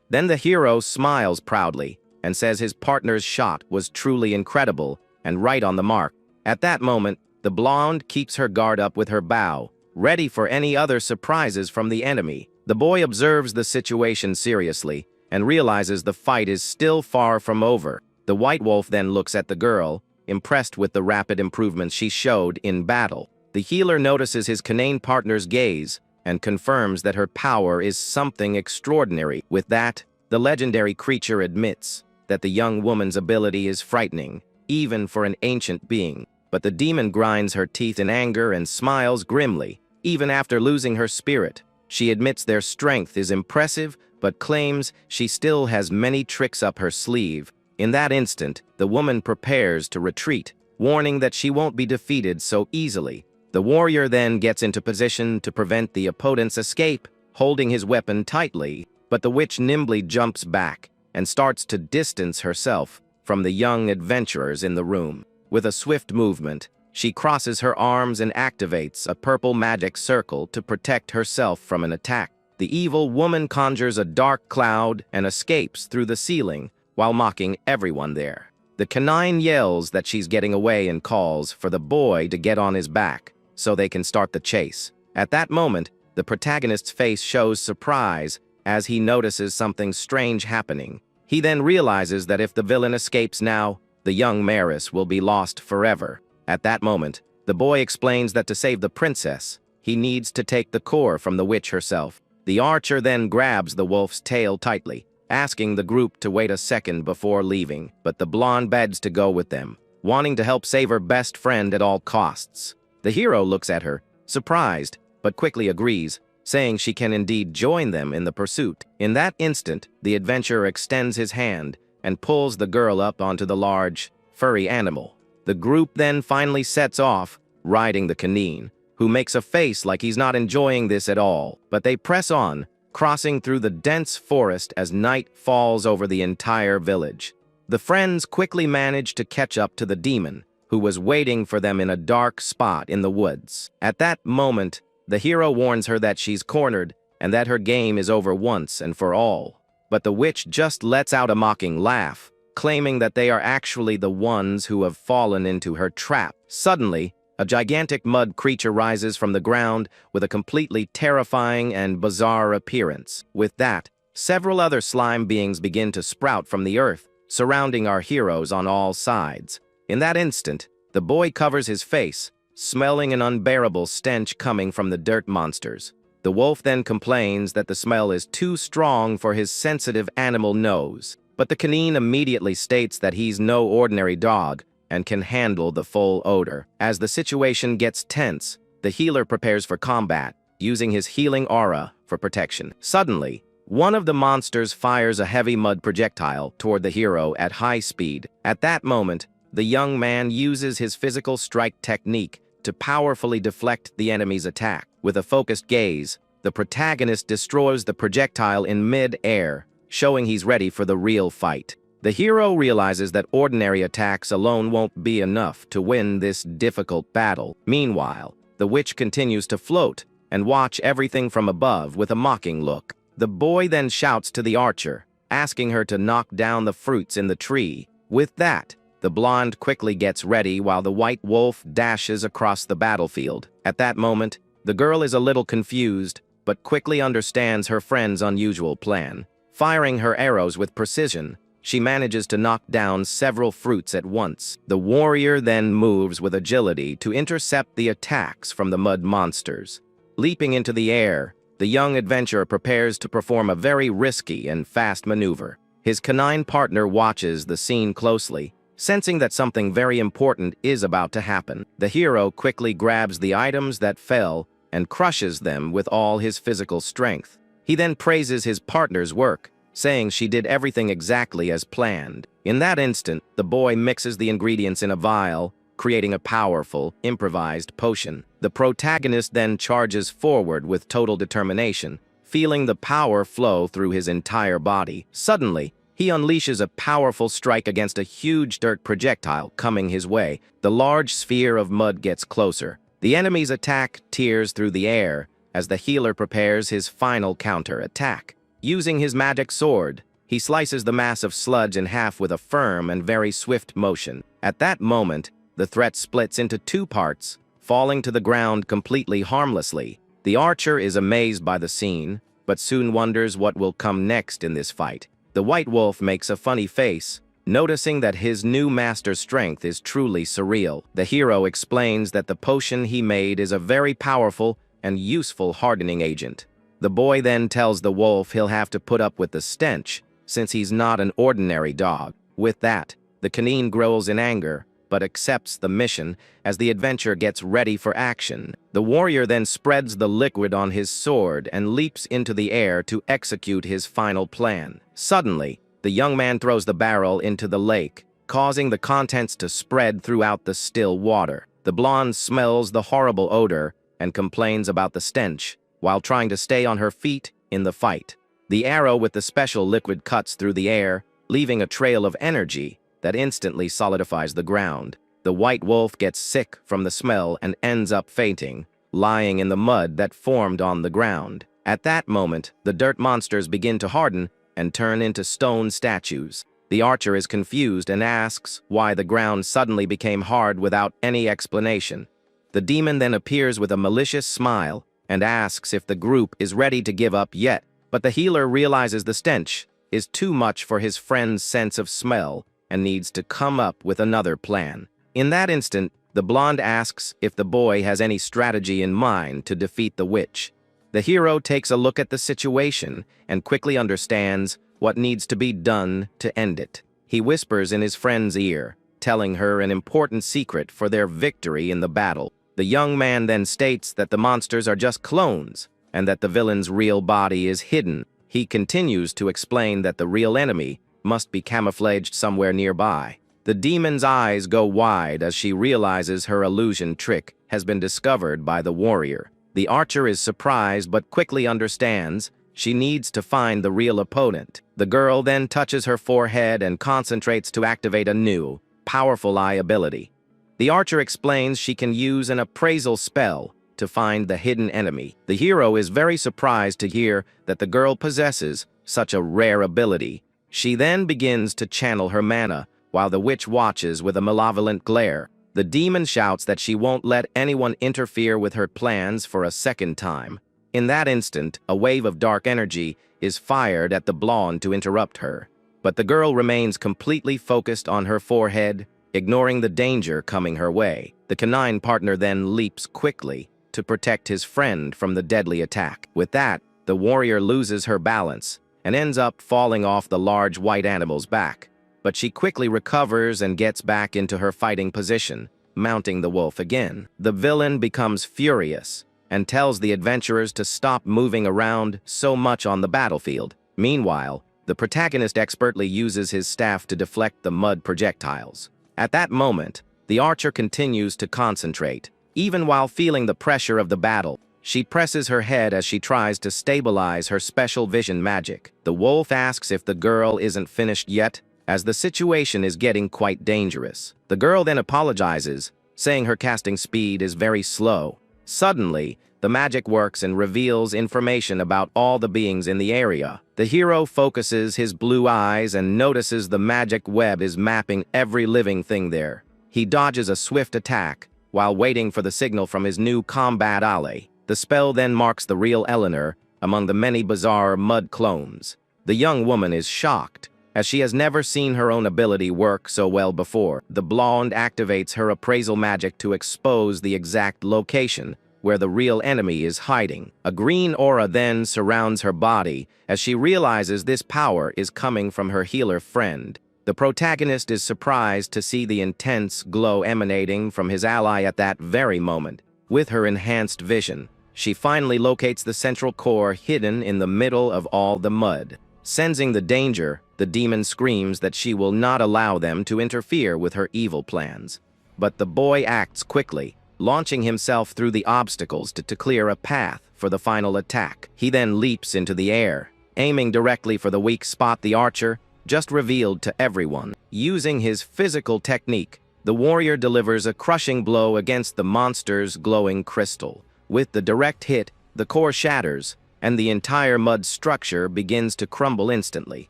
Then the hero smiles proudly and says his partner's shot was truly incredible and right on the mark. At that moment, the blonde keeps her guard up with her bow, ready for any other surprises from the enemy. The boy observes the situation seriously and realizes the fight is still far from over. The white wolf then looks at the girl, impressed with the rapid improvements she showed in battle. The healer notices his canine partner's gaze and confirms that her power is something extraordinary. With that, the legendary creature admits that the young woman's ability is frightening, even for an ancient being. But the demon grinds her teeth in anger and smiles grimly. Even after losing her spirit, she admits their strength is impressive, but claims she still has many tricks up her sleeve. In that instant, the woman prepares to retreat, warning that she won't be defeated so easily. The warrior then gets into position to prevent the opponent's escape, holding his weapon tightly, but the witch nimbly jumps back and starts to distance herself from the young adventurers in the room. With a swift movement, she crosses her arms and activates a purple magic circle to protect herself from an attack. The evil woman conjures a dark cloud and escapes through the ceiling while mocking everyone there. The canine yells that she's getting away and calls for the boy to get on his back so they can start the chase. At that moment, the protagonist's face shows surprise as he notices something strange happening. He then realizes that if the villain escapes now, the young Maris will be lost forever. At that moment, the boy explains that to save the princess, he needs to take the core from the witch herself. The archer then grabs the wolf's tail tightly, asking the group to wait a second before leaving, but the blonde begs to go with them, wanting to help save her best friend at all costs. The hero looks at her, surprised, but quickly agrees, saying she can indeed join them in the pursuit. In that instant, the adventurer extends his hand and pulls the girl up onto the large, furry animal. The group then finally sets off, riding the canine, who makes a face like he's not enjoying this at all. But they press on, crossing through the dense forest as night falls over the entire village. The friends quickly manage to catch up to the demon, who was waiting for them in a dark spot in the woods. At that moment, the hero warns her that she's cornered and that her game is over once and for all. But the witch just lets out a mocking laugh, claiming that they are actually the ones who have fallen into her trap. Suddenly, a gigantic mud creature rises from the ground with a completely terrifying and bizarre appearance. With that, several other slime beings begin to sprout from the earth, surrounding our heroes on all sides. In that instant, the boy covers his face, smelling an unbearable stench coming from the dirt monsters. The wolf then complains that the smell is too strong for his sensitive animal nose, but the canine immediately states that he's no ordinary dog and can handle the full odor. As the situation gets tense, the healer prepares for combat, using his healing aura for protection. Suddenly, one of the monsters fires a heavy mud projectile toward the hero at high speed. At that moment, the young man uses his physical strike technique to powerfully deflect the enemy's attack. With a focused gaze, the protagonist destroys the projectile in mid-air, showing he's ready for the real fight. The hero realizes that ordinary attacks alone won't be enough to win this difficult battle. Meanwhile, the witch continues to float and watch everything from above with a mocking look. The boy then shouts to the archer, asking her to knock down the fruits in the tree. With that, the blonde quickly gets ready while the white wolf dashes across the battlefield. At that moment, the girl is a little confused, but quickly understands her friend's unusual plan. Firing her arrows with precision, she manages to knock down several fruits at once. The warrior then moves with agility to intercept the attacks from the mud monsters. Leaping into the air, the young adventurer prepares to perform a very risky and fast maneuver. His canine partner watches the scene closely, sensing that something very important is about to happen. The hero quickly grabs the items that fell and crushes them with all his physical strength. He then praises his partner's work, saying she did everything exactly as planned. In that instant, the boy mixes the ingredients in a vial, creating a powerful, improvised potion. The protagonist then charges forward with total determination, feeling the power flow through his entire body. Suddenly, he unleashes a powerful strike against a huge dirt projectile coming his way. The large sphere of mud gets closer. The enemy's attack tears through the air as the healer prepares his final counter-attack. Using his magic sword, he slices the mass of sludge in half with a firm and very swift motion. At that moment, the threat splits into two parts, falling to the ground completely harmlessly. The archer is amazed by the scene, but soon wonders what will come next in this fight. The white wolf makes a funny face, noticing that his new master's strength is truly surreal. The hero explains that the potion he made is a very powerful and useful hardening agent. The boy then tells the wolf he'll have to put up with the stench, since he's not an ordinary dog. With that, the canine growls in anger, but accepts the mission as the adventurer gets ready for action. The warrior then spreads the liquid on his sword and leaps into the air to execute his final plan. Suddenly, the young man throws the barrel into the lake, causing the contents to spread throughout the still water. The blonde smells the horrible odor and complains about the stench, while trying to stay on her feet in the fight. The arrow with the special liquid cuts through the air, leaving a trail of energy that instantly solidifies the ground. The white wolf gets sick from the smell and ends up fainting, lying in the mud that formed on the ground. At that moment, the dirt monsters begin to harden and turn into stone statues. The archer is confused and asks why the ground suddenly became hard without any explanation. The demon then appears with a malicious smile, and asks if the group is ready to give up yet. But the healer realizes the stench is too much for his friend's sense of smell and needs to come up with another plan. In that instant, the blonde asks if the boy has any strategy in mind to defeat the witch. The hero takes a look at the situation and quickly understands what needs to be done to end it. He whispers in his friend's ear, telling her an important secret for their victory in the battle. The young man then states that the monsters are just clones and that the villain's real body is hidden. He continues to explain that the real enemy must be camouflaged somewhere nearby. The demon's eyes go wide as she realizes her illusion trick has been discovered by the warrior. The archer is surprised but quickly understands she needs to find the real opponent. The girl then touches her forehead and concentrates to activate a new, powerful eye ability. The archer explains she can use an appraisal spell to find the hidden enemy. The hero is very surprised to hear that the girl possesses such a rare ability. She then begins to channel her mana, while the witch watches with a malevolent glare. The demon shouts that she won't let anyone interfere with her plans for a second time. In that instant, a wave of dark energy is fired at the blonde to interrupt her. But the girl remains completely focused on her forehead, ignoring the danger coming her way. The canine partner then leaps quickly to protect his friend from the deadly attack. With that, the warrior loses her balance and ends up falling off the large white animal's back. But she quickly recovers and gets back into her fighting position, mounting the wolf again. The villain becomes furious and tells the adventurers to stop moving around so much on the battlefield. Meanwhile, the protagonist expertly uses his staff to deflect the mud projectiles. At that moment, the archer continues to concentrate. Even while feeling the pressure of the battle, she presses her head as she tries to stabilize her special vision magic. The wolf asks if the girl isn't finished yet, as the situation is getting quite dangerous. The girl then apologizes, saying her casting speed is very slow. Suddenly, the magic works and reveals information about all the beings in the area. The hero focuses his blue eyes and notices the magic web is mapping every living thing there. He dodges a swift attack while waiting for the signal from his new combat ally. The spell then marks the real Eleanor among the many bizarre mud clones. The young woman is shocked, as she has never seen her own ability work so well before. The blonde activates her appraisal magic to expose the exact location where the real enemy is hiding. A green aura then surrounds her body as she realizes this power is coming from her healer friend. The protagonist is surprised to see the intense glow emanating from his ally at that very moment. With her enhanced vision, she finally locates the central core hidden in the middle of all the mud. Sensing the danger, the demon screams that she will not allow them to interfere with her evil plans. But the boy acts quickly, launching himself through the obstacles to clear a path for the final attack. He then leaps into the air, aiming directly for the weak spot the archer just revealed to everyone. Using his physical technique, the warrior delivers a crushing blow against the monster's glowing crystal. With the direct hit, the core shatters, and the entire mud structure begins to crumble instantly.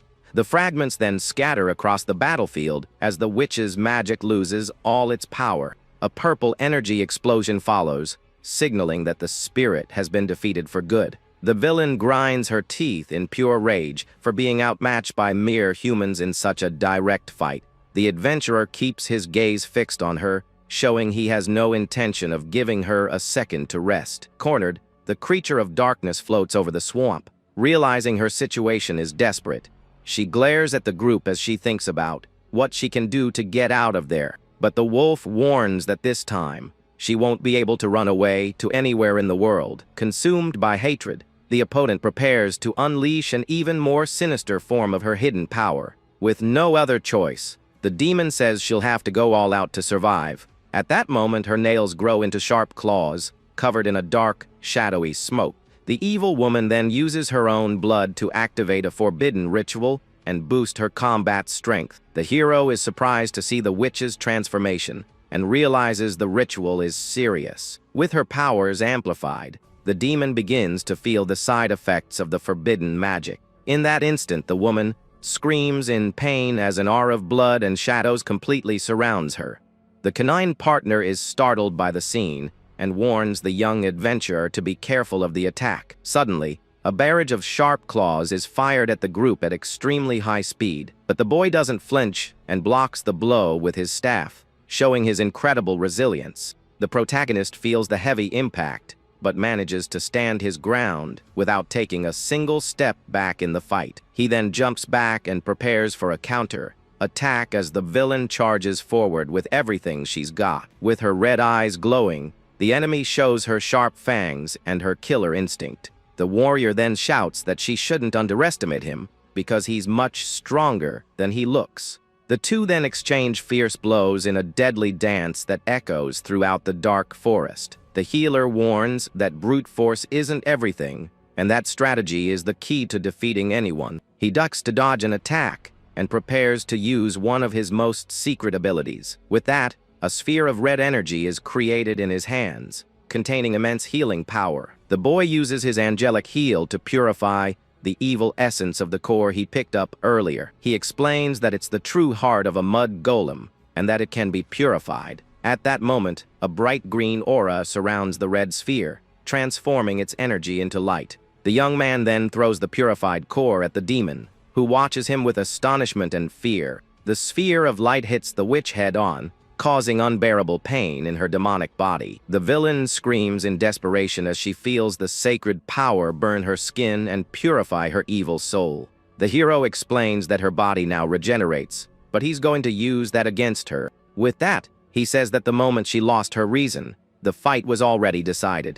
The fragments then scatter across the battlefield as the witch's magic loses all its power. A purple energy explosion follows, signaling that the spirit has been defeated for good. The villain grinds her teeth in pure rage for being outmatched by mere humans in such a direct fight. The adventurer keeps his gaze fixed on her, showing he has no intention of giving her a second to rest. Cornered, the creature of darkness floats over the swamp. Realizing her situation is desperate, she glares at the group as she thinks about what she can do to get out of there. But the wolf warns that this time, she won't be able to run away to anywhere in the world. Consumed by hatred, the opponent prepares to unleash an even more sinister form of her hidden power. With no other choice, the demon says she'll have to go all out to survive. At that moment, her nails grow into sharp claws, covered in a dark, shadowy smoke. The evil woman then uses her own blood to activate a forbidden ritual and boost her combat strength. The hero is surprised to see the witch's transformation and realizes the ritual is serious. With her powers amplified, the demon begins to feel the side effects of the forbidden magic. In that instant, the woman screams in pain as an aura of blood and shadows completely surrounds her. The canine partner is startled by the scene and warns the young adventurer to be careful of the attack. Suddenly, a barrage of sharp claws is fired at the group at extremely high speed, but the boy doesn't flinch and blocks the blow with his staff, showing his incredible resilience. The protagonist feels the heavy impact, but manages to stand his ground without taking a single step back in the fight. He then jumps back and prepares for a counter attack as the villain charges forward with everything she's got. With her red eyes glowing, the enemy shows her sharp fangs and her killer instinct. The warrior then shouts that she shouldn't underestimate him because he's much stronger than he looks. The two then exchange fierce blows in a deadly dance that echoes throughout the dark forest. The healer warns that brute force isn't everything, and that strategy is the key to defeating anyone. He ducks to dodge an attack and prepares to use one of his most secret abilities. With that, a sphere of red energy is created in his hands, containing immense healing power. The boy uses his angelic heal to purify the evil essence of the core he picked up earlier. He explains that it's the true heart of a mud golem, and that it can be purified. At that moment, a bright green aura surrounds the red sphere, transforming its energy into light. The young man then throws the purified core at the demon, who watches him with astonishment and fear. The sphere of light hits the witch head-on, causing unbearable pain in her demonic body. The villain screams in desperation as she feels the sacred power burn her skin and purify her evil soul. The hero explains that her body now regenerates, but he's going to use that against her. With that, he says that the moment she lost her reason, the fight was already decided.